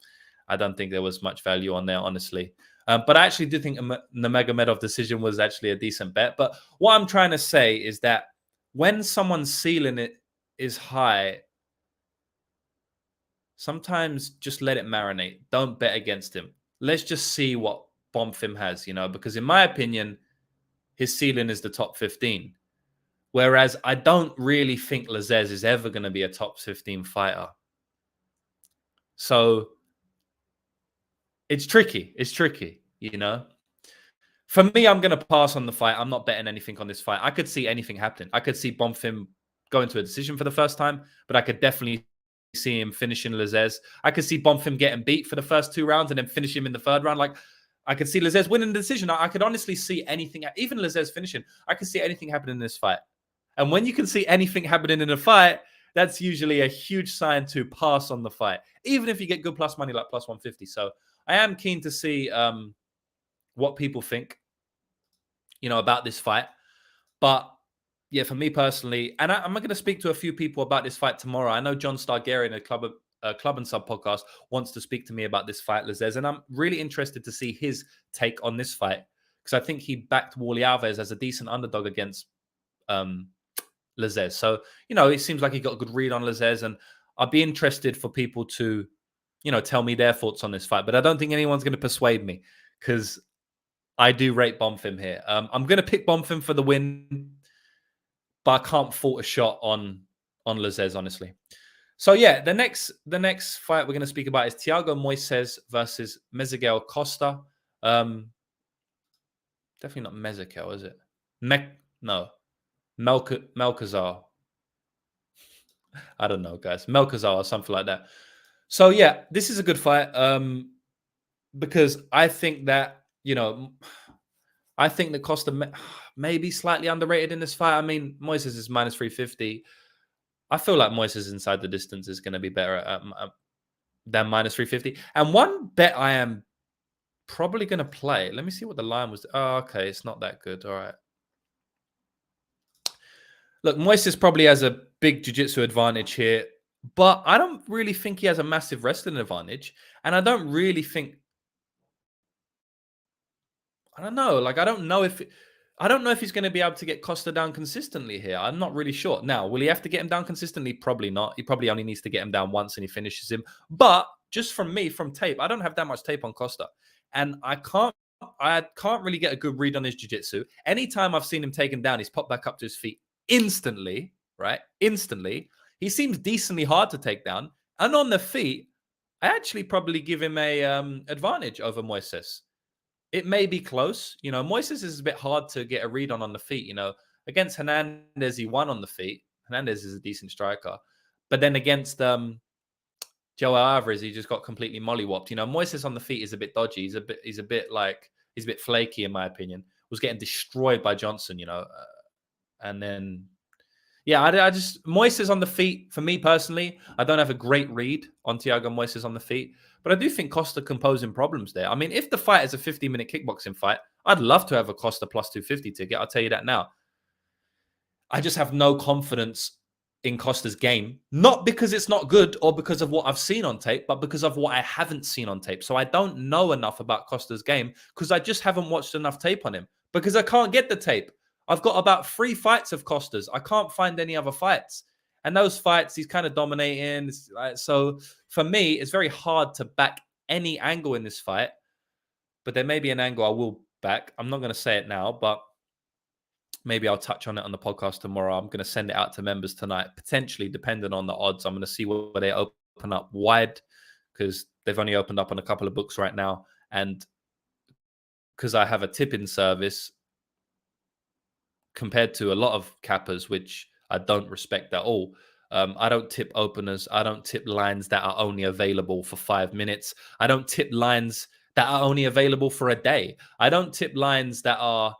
I don't think there was much value on there, honestly. But I actually do think Nurmagomedov decision was actually a decent bet. But what I'm trying to say is that when someone's ceiling it is high, sometimes just let it marinate. Don't bet against him. Let's just see what Bonfim has, because in my opinion, his ceiling is the top 15. Whereas I don't really think Lazzez is ever going to be a top 15 fighter. So it's tricky. It's tricky, For me, I'm going to pass on the fight. I'm not betting anything on this fight. I could see anything happening. I could see Bonfim go into a decision for the first time, but I could definitely see him finishing Lazzez. I could see Bonfim getting beat for the first 2 rounds and then finish him in the 3rd round. Like, I could see Lazzez winning the decision. I could honestly see anything, even Lazzez finishing. I could see anything happening in this fight. And when you can see anything happening in a fight, that's usually a huge sign to pass on the fight, even if you get good plus money like plus 150. So I am keen to see what people think, about this fight. But yeah, for me personally, and I'm going to speak to a few people about this fight tomorrow. I know John Stargarian, a Club and Sub podcast, wants to speak to me about this fight, Lazzez, and I'm really interested to see his take on this fight because I think he backed Wally Alves as a decent underdog against Lazzez. So, it seems like he got a good read on Lazzez, and I'd be interested for people to, tell me their thoughts on this fight. But I don't think anyone's going to persuade me because I do rate Bonfim here. I'm going to pick Bonfim for the win, but I can't fault a shot on Lazzez, honestly. So yeah, the next fight we're going to speak about is Thiago Moises versus Mezeguel Costa. Definitely not Mezeguel, is it? Melkazar. I don't know, guys. Melkazar or something like that. So yeah, this is a good fight because I think that, I think that Costa may be slightly underrated in this fight. I mean, Moises is minus 350. I feel like Moises inside the distance is going to be better than minus 350. And one bet I am probably going to play. Let me see what the line was. Oh, okay. It's not that good. All right. Look, Moises probably has a big jiu-jitsu advantage here, but I don't really think he has a massive wrestling advantage. And I don't really think, I don't know. Like, I don't know if he's going to be able to get Costa down consistently here. I'm not really sure. Now, will he have to get him down consistently? Probably not. He probably only needs to get him down once and he finishes him. But just from me, from tape, I don't have that much tape on Costa. And I can't really get a good read on his jiu-jitsu. Anytime I've seen him taken down, he's popped back up to his feet instantly, right? Instantly. He seems decently hard to take down. And on the feet, I actually probably give him a advantage over Moises. It may be close. Moises is a bit hard to get a read on the feet. Against Hernandez, he won on the feet. Hernandez is a decent striker. But then against Joel Alves, he just got completely mollywopped. Moises on the feet is a bit dodgy. He's a bit flaky, in my opinion. Was getting destroyed by Johnson, and then I just Moises on the feet. For me personally, I don't have a great read on Thiago Moises on the feet, but I do think Costa can pose him problems there. I mean, if the fight is a 50-minute kickboxing fight, I'd love to have a Costa plus 250 ticket. I'll tell you that now. I just have no confidence in Costa's game, not because it's not good or because of what I've seen on tape, but because of what I haven't seen on tape. So I don't know enough about Costa's game because I just haven't watched enough tape on him because I can't get the tape. I've got about 3 fights of Costa's. I can't find any other fights. And those fights, he's kind of dominating. So for me, it's very hard to back any angle in this fight. But there may be an angle I will back. I'm not going to say it now, but maybe I'll touch on it on the podcast tomorrow. I'm going to send it out to members tonight, potentially, depending on the odds. I'm going to see where they open up wide because they've only opened up on a couple of books right now. And because I have a tipping service compared to a lot of cappers, which I don't respect at all. I don't tip openers. I don't tip lines that are only available for 5 minutes. I don't tip lines that are only available for a day. I don't tip lines that are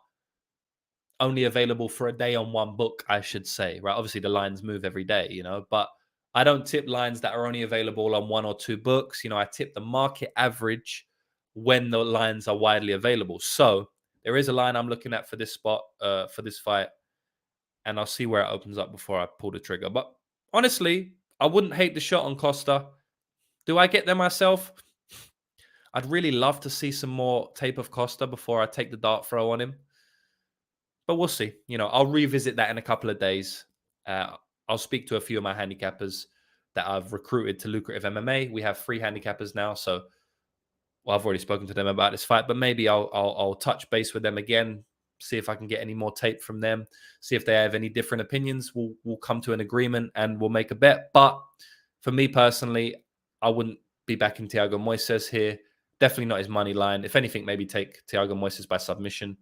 only available for a day on one book, I should say, right? Obviously, the lines move every day, but I don't tip lines that are only available on 1 or 2 books. I tip the market average when the lines are widely available. So there is a line I'm looking at for this spot, for this fight, and I'll see where it opens up before I pull the trigger. But honestly, I wouldn't hate the shot on Costa. Do I get there myself? I'd really love to see some more tape of Costa before I take the dart throw on him. But we'll see. I'll revisit that in a couple of days. I'll speak to a few of my handicappers that I've recruited to Lucrative MMA. We have 3 handicappers now, so I've already spoken to them about this fight. But maybe I'll touch base with them again, see if I can get any more tape from them, see if they have any different opinions. We'll come to an agreement and we'll make a bet. But for me personally, I wouldn't be backing Thiago Moises here. Definitely not his money line. If anything, maybe take Thiago Moises by submission.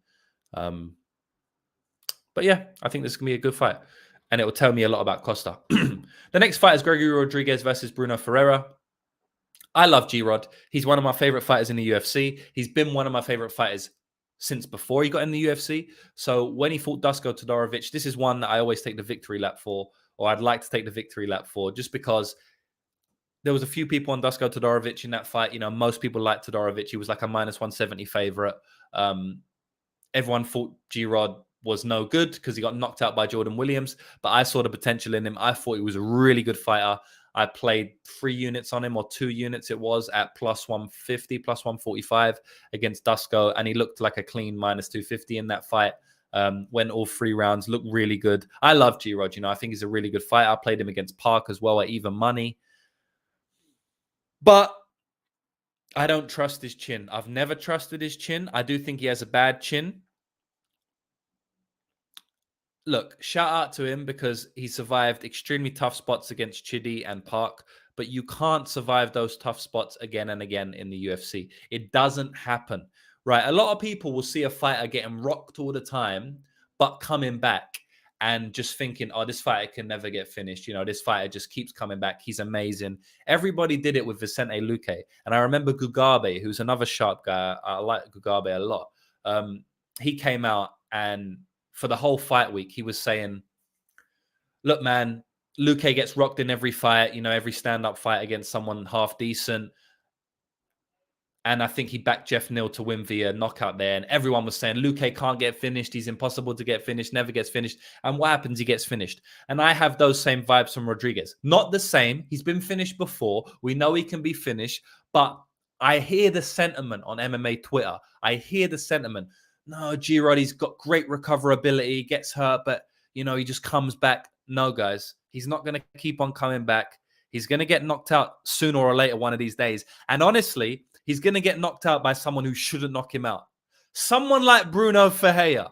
But yeah, I think this is going to be a good fight. And it will tell me a lot about Costa. The next fight is Gregory Rodriguez versus Bruno Ferreira. I love G-Rod. He's one of my favorite fighters in the UFC. He's been one of my favorite fighters since before he got in the UFC. So when he fought Dusko Todorovic, this is one that I always take the victory lap for, or I'd like to take the victory lap for, just because there was a few people on Dusko Todorovic in that fight. Most people liked Todorovic. He was like a minus 170 favorite. Everyone thought G-Rod was no good because he got knocked out by Jordan Williams, but I saw the potential in him. I thought he was a really good fighter. I played 3 units on him, or 2 units it was, at plus 150, plus 145 against Dusko, and he looked like a clean minus 250 in that fight. Went all 3 rounds, looked really good. I love G-Rod. I think he's a really good fighter. I played him against Park as well at even money. But I don't trust his chin. I've never trusted his chin. I do think he has a bad chin. Look, shout out to him because he survived extremely tough spots against Chidi and Park, but you can't survive those tough spots again and again in the UFC. It doesn't happen, right? A lot of people will see a fighter getting rocked all the time, but coming back and just thinking, oh, this fighter can never get finished. This fighter just keeps coming back. He's amazing. Everybody did it with Vicente Luque. And I remember Gugabe, who's another sharp guy. I like Gugabe a lot. He came out and for the whole fight week, he was saying, look, man, Luque gets rocked in every fight, every stand-up fight against someone half decent. And I think he backed Jeff Neal to win via knockout there. And everyone was saying, Luque can't get finished. He's impossible to get finished, never gets finished. And what happens? He gets finished. And I have those same vibes from Rodriguez. Not the same. He's been finished before. We know he can be finished. But I hear the sentiment on MMA Twitter. I hear the sentiment. No, G-Rod, he's got great recoverability, gets hurt, but, he just comes back. No, guys, he's not going to keep on coming back. He's going to get knocked out sooner or later one of these days. And honestly, he's going to get knocked out by someone who shouldn't knock him out. Someone like Bruno Ferreira.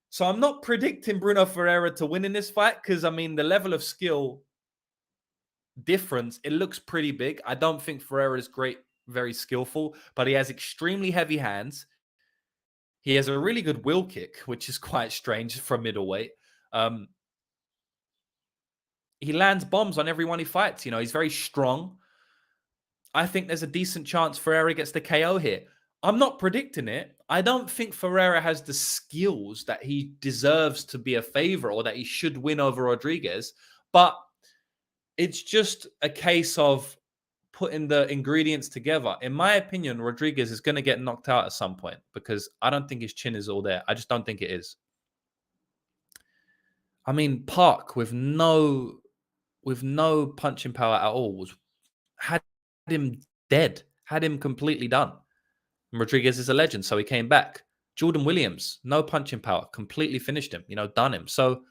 So I'm not predicting Bruno Ferreira to win in this fight because, the level of skill difference, it looks pretty big. I don't think Ferreira is very skillful, but he has extremely heavy hands. He has a really good wheel kick, which is quite strange for middleweight. He lands bombs on everyone he fights. He's very strong. I think there's a decent chance Ferreira gets the KO here. I'm not predicting it. I don't think Ferreira has the skills that he deserves to be a favorite or that he should win over Rodriguez. But it's just a case of putting the ingredients together. In my opinion, Rodriguez is going to get knocked out at some point because I don't think his chin is all there. I just don't think it is. Park with no punching power at all had him dead, had him completely done. And Rodriguez is a legend, so he came back. Jordan Williams, no punching power, completely finished him, done him. So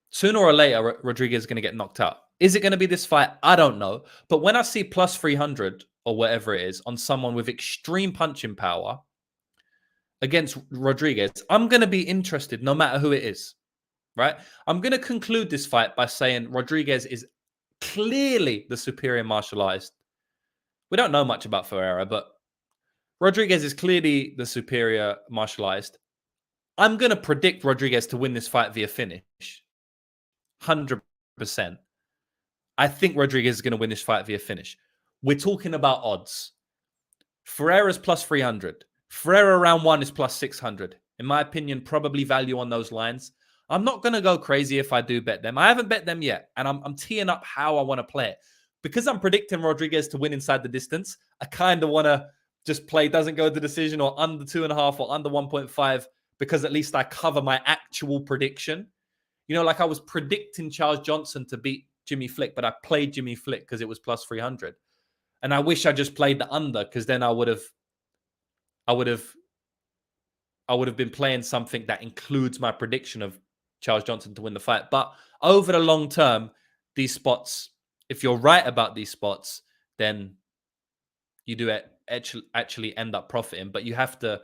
sooner or later, Rodriguez is going to get knocked out. Is it going to be this fight? I don't know. But when I see plus 300 or whatever it is on someone with extreme punching power against Rodriguez, I'm going to be interested no matter who it is, right? I'm going to conclude this fight by saying Rodriguez is clearly the superior martial artist. We don't know much about Ferreira, but Rodriguez is clearly the superior martial artist. I'm going to predict Rodriguez to win this fight via finish. 100%. I think Rodriguez is going to win this fight via finish. We're talking about odds. Ferreira's plus 300. Ferreira round 1 is plus 600. In my opinion, probably value on those lines. I'm not going to go crazy if I do bet them. I haven't bet them yet, and I'm teeing up how I want to play it. Because I'm predicting Rodriguez to win inside the distance, I kind of want to just play doesn't go to decision or under 2.5 or under 1.5 because at least I cover my actual prediction. Like I was predicting Charles Johnson to beat Jimmy Flick, but I played Jimmy Flick because it was plus 300. And I wish I just played the under because then I would have been playing something that includes my prediction of Charles Johnson to win the fight. But over the long term, these spots, if you're right about these spots, then you do actually end up profiting. But you have to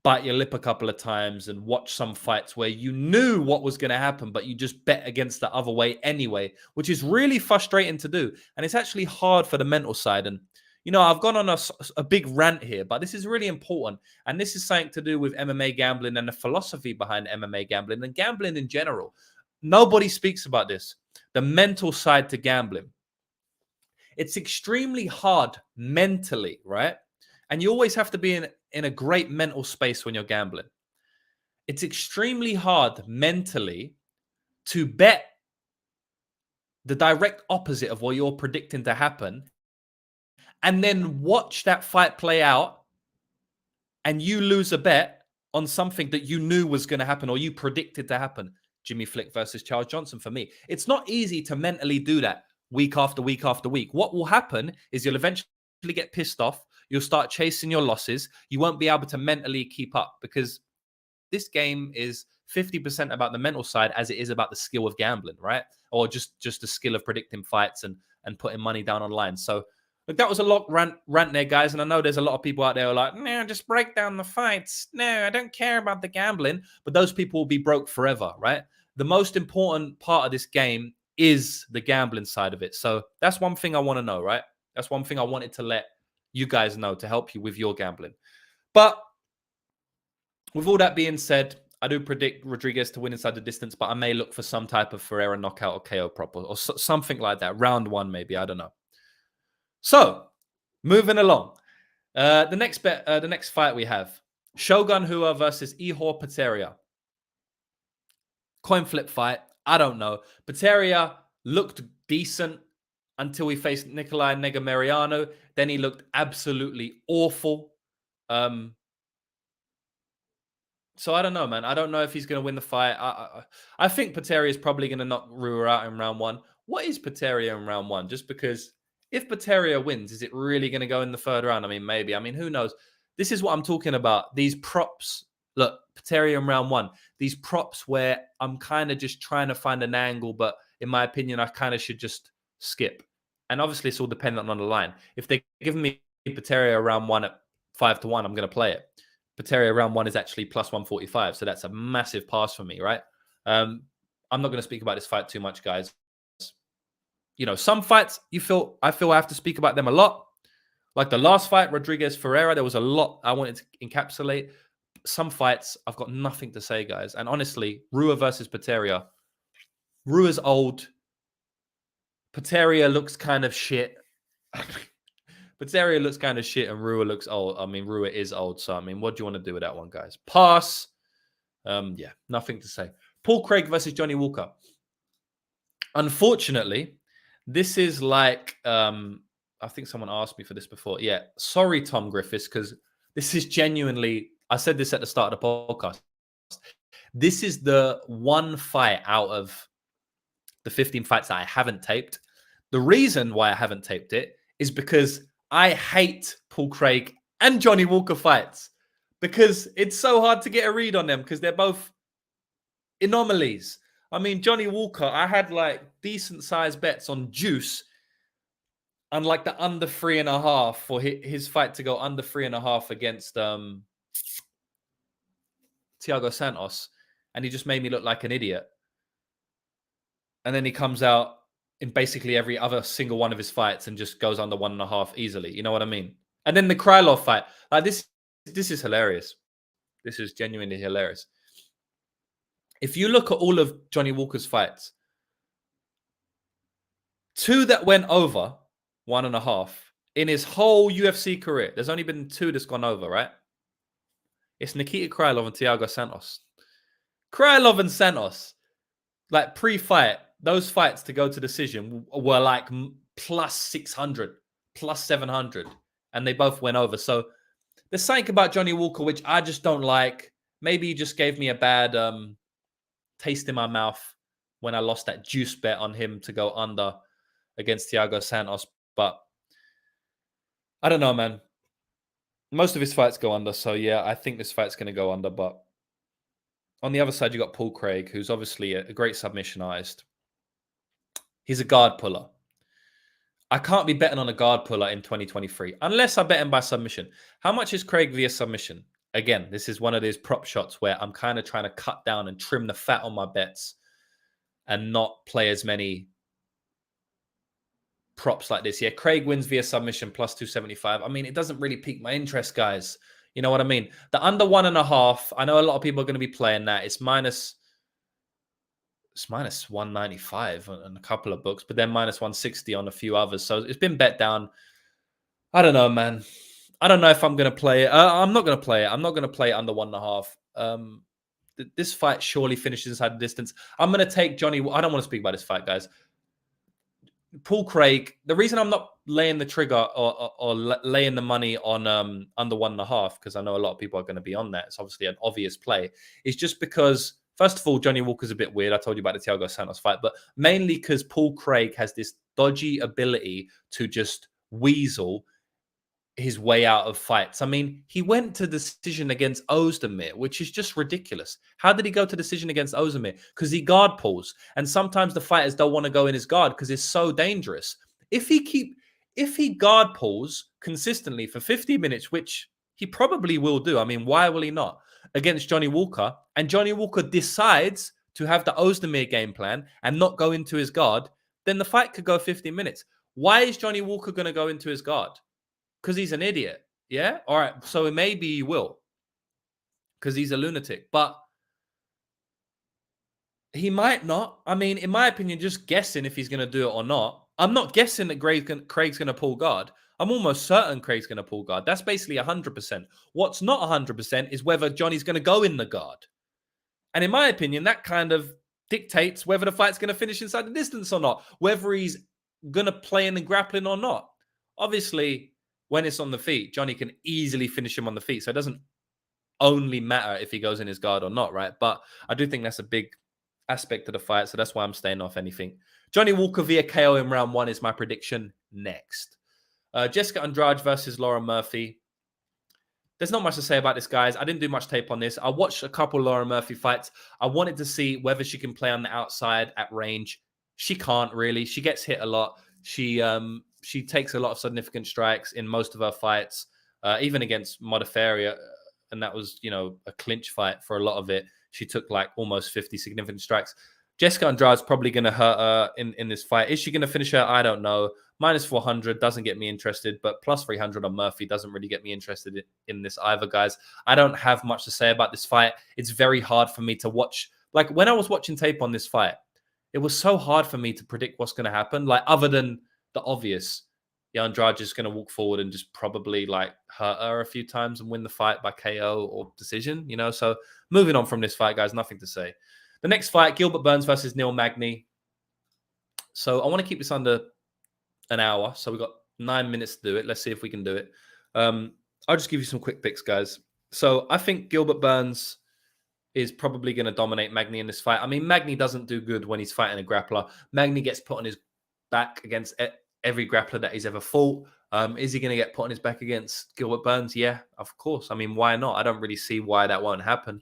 bite your lip a couple of times and watch some fights where you knew what was going to happen, but you just bet against the other way anyway, which is really frustrating to do. And it's actually hard for the mental side. And, I've gone on a big rant here, but this is really important. And this is something to do with MMA gambling and the philosophy behind MMA gambling and gambling in general. Nobody speaks about this. The mental side to gambling. It's extremely hard mentally, right? And you always have to be in a great mental space when you're gambling. It's extremely hard mentally to bet the direct opposite of what you're predicting to happen and then watch that fight play out and you lose a bet on something that you knew was going to happen or you predicted to happen. Jimmy Flick versus Charles Johnson for me. It's not easy to mentally do that week after week after week. What will happen is you'll eventually get pissed off. You'll start chasing your losses. You won't be able to mentally keep up because this game is 50% about the mental side as it is about the skill of gambling, right? Or just the skill of predicting fights and putting money down online. So look, that was a lot rant there, guys. And I know there's a lot of people out there who are like, no, just break down the fights. No, I don't care about the gambling. But those people will be broke forever, right? The most important part of this game is the gambling side of it. So that's one thing I want to know, right? That's one thing I wanted to let you guys know to help you with your gambling. But with all that being said, I do predict Rodriguez to win inside the distance, but I may look for some type of Ferreira knockout or KO prop or something like that. Round 1, maybe. I don't know. So, moving along. The next fight we have Shogun Rua versus Ihor Potieria. Coin flip fight. I don't know. Potieria looked decent. until he faced Nikolai Negumereanu. Then he looked absolutely awful. So I don't know, man. I don't know if he's going to win the fight. I think Potieria is probably going to knock Rua out in round 1. What is Potieria in round 1? Just because if Potieria wins, is it really going to go in the 3rd round? I mean, maybe. I mean, who knows? This is what I'm talking about. These props. Look, Potieria in round 1. These props where I'm kind of just trying to find an angle, but in my opinion, I kind of should just skip. And obviously, it's all dependent on the line. If they're giving me Potieria round 1 at 5-1, I'm going to play it. Potieria round 1 is actually plus 145, so that's a massive pass for me, right? I'm not going to speak about this fight too much, guys. You know, some fights I feel I have to speak about them a lot. Like the last fight, Rodriguez Ferreira, there was a lot I wanted to encapsulate. Some fights, I've got nothing to say, guys. And honestly, Rua versus Potieria. Rua's old. Potieria looks kind of shit. Potieria looks kind of shit and Rua looks old. I mean, Rua is old. So, I mean, what do you want to do with that one, guys? Pass. Yeah, nothing to say. Paul Craig versus Johnny Walker. Unfortunately, this is like, I think someone asked me for this before. Yeah, sorry, Tom Griffiths, because this is genuinely, I said this at the start of the podcast. This is the one fight out of the 15 fights that I haven't taped. The reason why I haven't taped it is because I hate Paul Craig and Johnny Walker fights because it's so hard to get a read on them because they're both anomalies. I mean, Johnny Walker, I had like decent sized bets on Juice and like the under 3.5 for his fight to go under 3.5 against Thiago Santos. And he just made me look like an idiot. And then he comes out in basically every other single one of his fights and just goes under 1.5 easily. You know what I mean? And then the Krylov fight. Like this is hilarious. This is genuinely hilarious. If you look at all of Johnny Walker's fights, 2 that went over 1.5 in his whole UFC career. There's only been 2 that's gone over, right? It's Nikita Krylov and Thiago Santos. Krylov and Santos, like pre-fight, those fights to go to decision were like plus 600, plus 700, and they both went over. So there's something about Johnny Walker which I just don't like. Maybe he just gave me a bad taste in my mouth when I lost that juice bet on him to go under against Thiago Santos. But I don't know, man. Most of his fights go under. So yeah, I think this fight's going to go under. But on the other side, you got Paul Craig, who's obviously a great submission artist. He's a guard puller. I can't be betting on a guard puller in 2023 unless I bet him by submission. How much is Craig via submission? Again, this is one of those prop shots where I'm kind of trying to cut down and trim the fat on my bets and not play as many props like this. Yeah, Craig wins via submission plus 275. I mean, it doesn't really pique my interest, guys. You know what I mean? The under 1.5, I know a lot of people are going to be playing that. It's minus 195 on a couple of books, but then minus 160 on a few others. So it's been bet down. I don't know, man. I don't know if I'm going to play it. I'm not going to play it. I'm not going to play it under 1.5. This fight surely finishes inside the distance. I'm going to take Johnny. I don't want to speak about this fight, guys. Paul Craig. The reason I'm not laying the trigger or laying the money on under 1.5, because I know a lot of people are going to be on that. It's obviously an obvious play. Is just because, first of all, Johnny Walker's a bit weird. I told you about the Thiago Santos fight, but mainly because Paul Craig has this dodgy ability to just weasel his way out of fights. I mean, he went to decision against Ozdemir, which is just ridiculous. How did he go to decision against Ozdemir? Because he guard pulls. And sometimes the fighters don't want to go in his guard because it's so dangerous. If he guard pulls consistently for 50 minutes, which he probably will do. I mean, why will he not? Against Johnny Walker, and Johnny Walker decides to have the Ozdemir game plan and not go into his guard, then the fight could go 50 minutes. Why is Johnny Walker going to go into his guard? Because he's an idiot. Yeah? All right. So maybe he will. Because he's a lunatic. But he might not. I mean, in my opinion, just guessing if he's going to do it or not. I'm not guessing that Craig's going to pull guard. I'm almost certain Craig's going to pull guard. That's basically 100%. What's not 100% is whether Johnny's going to go in the guard. And in my opinion, that kind of dictates whether the fight's going to finish inside the distance or not. Whether he's going to play in the grappling or not? Obviously, when it's on the feet, Johnny can easily finish him on the feet. So it doesn't only matter if he goes in his guard or not, right? But I do think that's a big aspect of the fight. So that's why I'm staying off anything. Johnny Walker via KO in round 1 is my prediction next. Jessica Andrade versus Laura Murphy. There's not much to say about this, guys. I didn't do much tape on this. I watched a couple Laura Murphy fights. I wanted to see whether she can play on the outside at range. She can't really. She gets hit a lot. She takes a lot of significant strikes in most of her fights, even against Modaferia, and that was, a clinch fight for a lot of it. She took like almost 50 significant strikes. Jessica Andrade's probably going to hurt her in this fight. Is she going to finish her? I don't know. Minus 400 doesn't get me interested, but plus 300 on Murphy doesn't really get me interested in this either, guys. I don't have much to say about this fight. It's very hard for me to watch. Like, when I was watching tape on this fight, it was so hard for me to predict what's going to happen. Like, other than the obvious, Andrade is going to walk forward and just probably like hurt her a few times and win the fight by KO or decision, So moving on from this fight, guys, nothing to say. The next fight, Gilbert Burns versus Neil Magny. So I want to keep this under an hour. So we've got 9 minutes to do it. Let's see if we can do it. I'll just give you some quick picks, guys. So I think Gilbert Burns is probably going to dominate Magny in this fight. I mean, Magny doesn't do good when he's fighting a grappler. Magny gets put on his back against every grappler that he's ever fought. Is he going to get put on his back against Gilbert Burns? Yeah, of course. I mean, why not? I don't really see why that won't happen.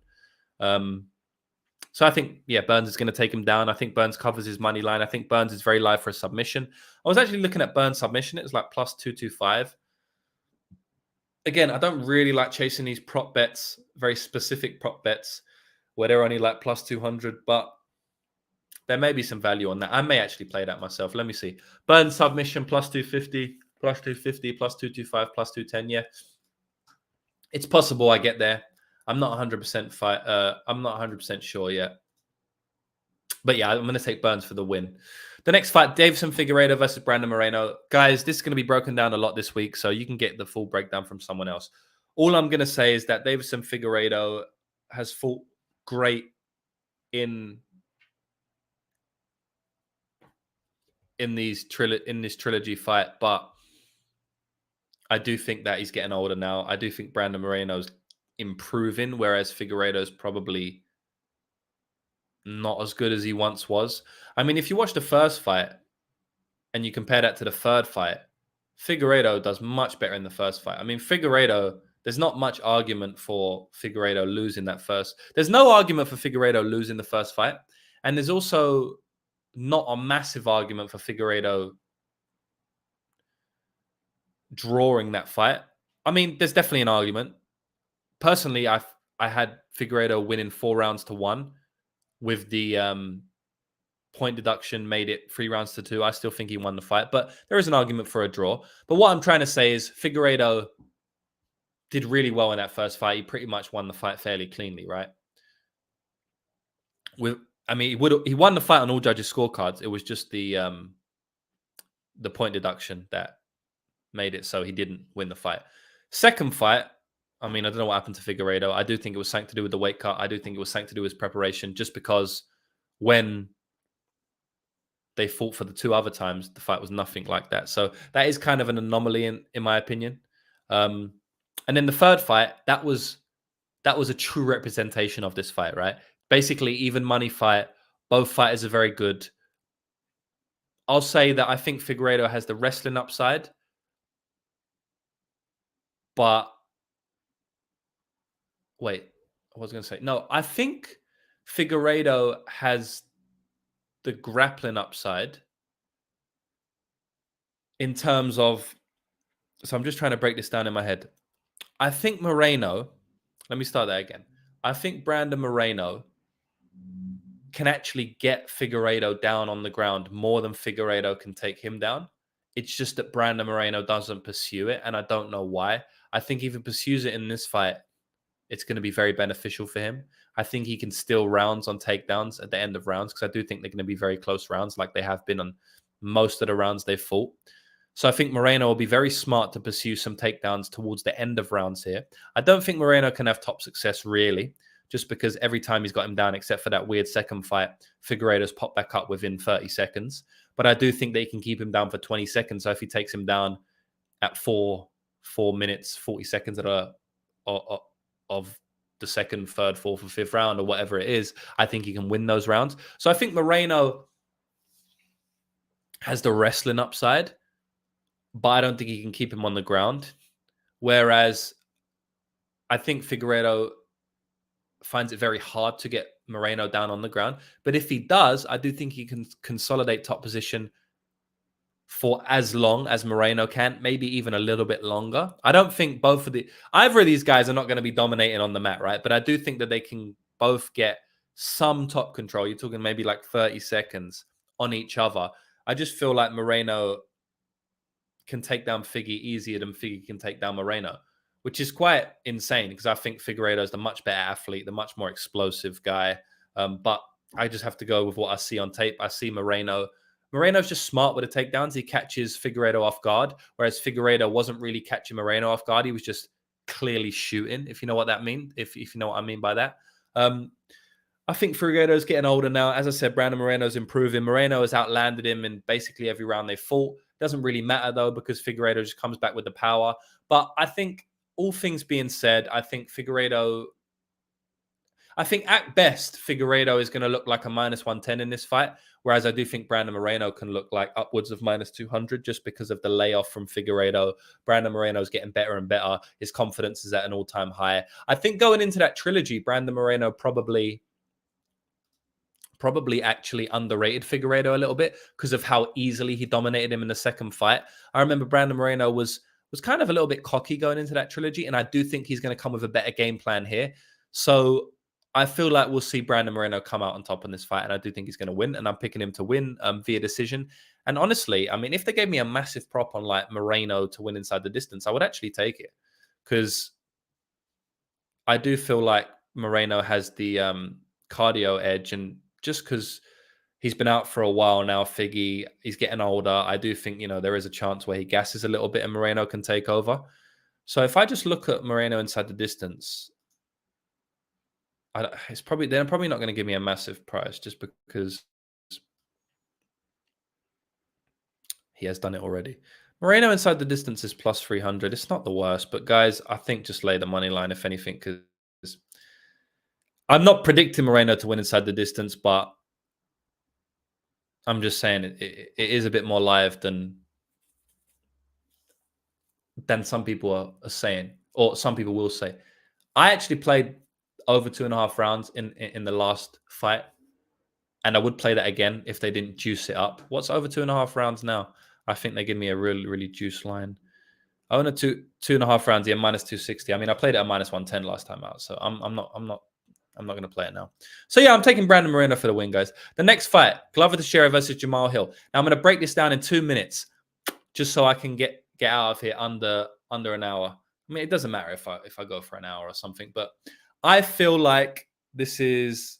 So I think, Burns is going to take him down. I think Burns covers his money line. I think Burns is very live for a submission. I was actually looking at Burns' submission. It was like plus 225. Again, I don't really like chasing these prop bets, very specific prop bets, where they're only like plus 200, but there may be some value on that. I may actually play that myself. Let me see. Burns submission plus 250, plus 250, plus 225, plus 210. Yeah, it's possible I get there. I'm not 100% I'm not 100% sure yet. But yeah, I'm going to take Burns for the win. The next fight, Deiveson Figueiredo versus Brandon Moreno. Guys, this is going to be broken down a lot this week, so you can get the full breakdown from someone else. All I'm going to say is that Deiveson Figueiredo has fought great in this trilogy fight, but I do think that he's getting older now. I do think Brandon Moreno's improving, whereas Figueiredo's probably not as good as he once was. I mean, if you watch the first fight and you compare that to the third fight, Figueiredo does much better in the first fight. I mean, Figueiredo, there's not much argument for Figueiredo losing that first. There's no argument for Figueiredo losing the first fight. And there's also not a massive argument for Figueiredo drawing that fight. I mean, there's definitely an argument. Personally, I had Figueiredo winning 4 rounds to 1 with the point deduction made it 3 rounds to 2. I still think he won the fight, but there is an argument for a draw. But what I'm trying to say is Figueiredo did really well in that first fight. He pretty much won the fight fairly cleanly, right? He won the fight on all judges' scorecards. It was just the point deduction that made it so he didn't win the fight. Second fight, I mean, I don't know what happened to Figueiredo. I do think it was something to do with the weight cut. I do think it was something to do with his preparation, just because when they fought for the 2 other times, the fight was nothing like that. So that is kind of an anomaly in my opinion. And then the third fight, that was a true representation of this fight, right? Basically, even money fight. Both fighters are very good. I'll say that I think Figueiredo has the wrestling upside, but wait, I was going to say, no, I think Figueiredo has the grappling upside in terms of, so I'm just trying to break this down in my head. I think Moreno, let me start that again. I think Brandon Moreno can actually get Figueiredo down on the ground more than Figueiredo can take him down. It's just that Brandon Moreno doesn't pursue it, and I don't know why. I think if he pursues it in this fight, it's going to be very beneficial for him. I think he can steal rounds on takedowns at the end of rounds, because I do think they're going to be very close rounds like they have been on most of the rounds they've fought. So I think Moreno will be very smart to pursue some takedowns towards the end of rounds here. I don't think Moreno can have top success, really, just because every time he's got him down, except for that weird second fight, Figueiredo's popped back up within 30 seconds. but I do think they can keep him down for 20 seconds. So if he takes him down at 4 minutes, 40 seconds of the second, third, fourth, or fifth round, or whatever it is, I think he can win those rounds. So I think Moreno has the wrestling upside, but I don't think he can keep him on the ground. Whereas I think Figueiredo finds it very hard to get Moreno down on the ground. But if he does, I do think he can consolidate top position for as long as Moreno can, maybe even a little bit longer. I don't think either of these guys are not going to be dominating on the mat, right? But I do think that they can both get some top control. You're talking maybe like 30 seconds on each other. I just feel like Moreno can take down Figgy easier than Figgy can take down Moreno, which is quite insane because I think Figueiredo is the much better athlete, the much more explosive guy. But I just have to go with what I see on tape. I see Moreno's just smart with the takedowns. He catches Figueiredo off guard, whereas Figueiredo wasn't really catching Moreno off guard. He was just clearly shooting, if you know what that means, if you know what I mean by that. I think Figueiredo's getting older now. As I said, Brandon Moreno's improving. Moreno has outlanded him in basically every round they fought. Doesn't really matter, though, because Figueiredo just comes back with the power. But I think, all things being said, I think at best, Figueiredo is going to look like a minus 110 in this fight, whereas I do think Brandon Moreno can look like upwards of minus 200 just because of the layoff from Figueiredo. Brandon Moreno is getting better and better. His confidence is at an all-time high. I think going into that trilogy, Brandon Moreno probably actually underrated Figueiredo a little bit because of how easily he dominated him in the second fight. I remember Brandon Moreno was kind of a little bit cocky going into that trilogy, and I do think he's going to come with a better game plan here. So I feel like we'll see Brandon Moreno come out on top in this fight, and I do think he's going to win, and I'm picking him to win via decision. And honestly, I mean, if they gave me a massive prop on like Moreno to win inside the distance, I would actually take it because I do feel like Moreno has the cardio edge, and just because he's been out for a while now, Figgy, he's getting older. I do think, there is a chance where he gasses a little bit and Moreno can take over. So if I just look at Moreno inside the distance, they're probably not going to give me a massive price just because he has done it already. Moreno inside the distance is plus 300. It's not the worst, but guys, I think just lay the money line if anything, because I'm not predicting Moreno to win inside the distance, but I'm just saying it is a bit more live than some people are saying, or some people will say. I actually played over 2.5 rounds in the last fight, and I would play that again if they didn't juice it up. What's over 2.5 rounds now? I think they give me a really, really juice line. I own a 2.5 rounds, yeah, minus 260. I mean, I played it at minus 110 last time out, so I'm not going to play it now. So yeah, I'm taking Brandon Moreno for the win, guys. The next fight, Glover Teixeira versus Jamal Hill. Now I'm going to break this down in 2 minutes, just so I can get out of here under an hour. I mean, it doesn't matter if I go for an hour or something, but I feel like this is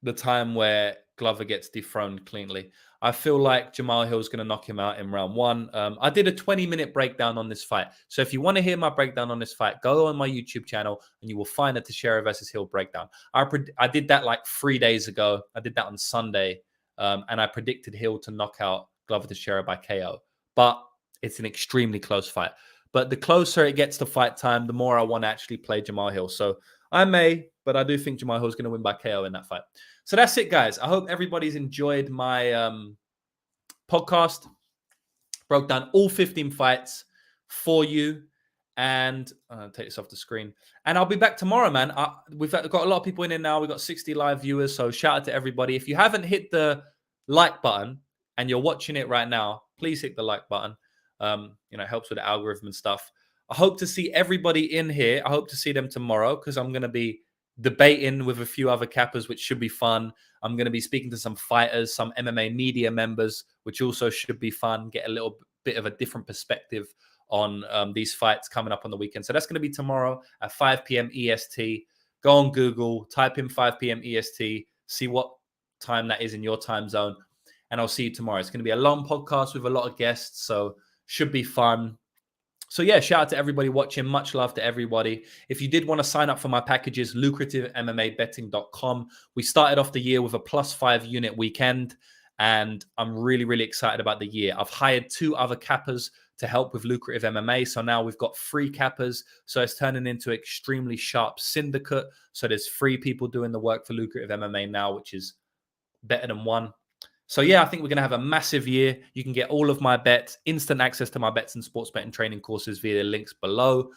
the time where Glover gets dethroned cleanly. I feel like Jamal Hill is going to knock him out in round 1. I did a 20-minute breakdown on this fight. So if you want to hear my breakdown on this fight, go on my YouTube channel and you will find a Teixeira versus Hill breakdown. I did that like 3 days ago. I did that on Sunday. And I predicted Hill to knock out Glover Teixeira by KO. But it's an extremely close fight. But the closer it gets to fight time, the more I want to actually play Jamal Hill. So I may, but I do think Jamal Hill is going to win by KO in that fight. So that's it, guys. I hope everybody's enjoyed my podcast. Broke down all 15 fights for you. And I'll take this off the screen. And I'll be back tomorrow, man. We've got a lot of people in here now. We've got 60 live viewers. So shout out to everybody. If you haven't hit the like button and you're watching it right now, please hit the like button. It helps with the algorithm and stuff. I hope to see everybody in here. I hope to see them tomorrow because I'm going to be debating with a few other cappers, which should be fun. I'm going to be speaking to some fighters, some MMA media members, which also should be fun. Get a little bit of a different perspective on these fights coming up on the weekend. So that's going to be tomorrow at 5 p.m. EST. Go on Google, type in 5 p.m. EST, see what time that is in your time zone, and I'll see you tomorrow. It's going to be a long podcast with a lot of guests, so should be fun. So yeah, shout out to everybody watching. Much love to everybody. If you did want to sign up for my packages, Lucrative MMA Betting.com. We started off the year with a +5 unit weekend, And I'm really, really excited about the year. I've hired 2 other cappers to help with Lucrative MMA. So now we've got 3 cappers. So it's turning into an extremely sharp syndicate. So there's 3 people doing the work for Lucrative MMA now, which is better than 1. So yeah, I think we're going to have a massive year. You can get all of my bets, instant access to my bets and sports betting training courses via the links below.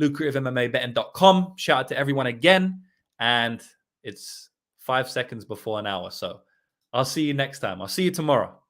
LucrativeMMABetting.com. Shout out to everyone again. And it's 5 seconds before an hour. So I'll see you next time. I'll see you tomorrow.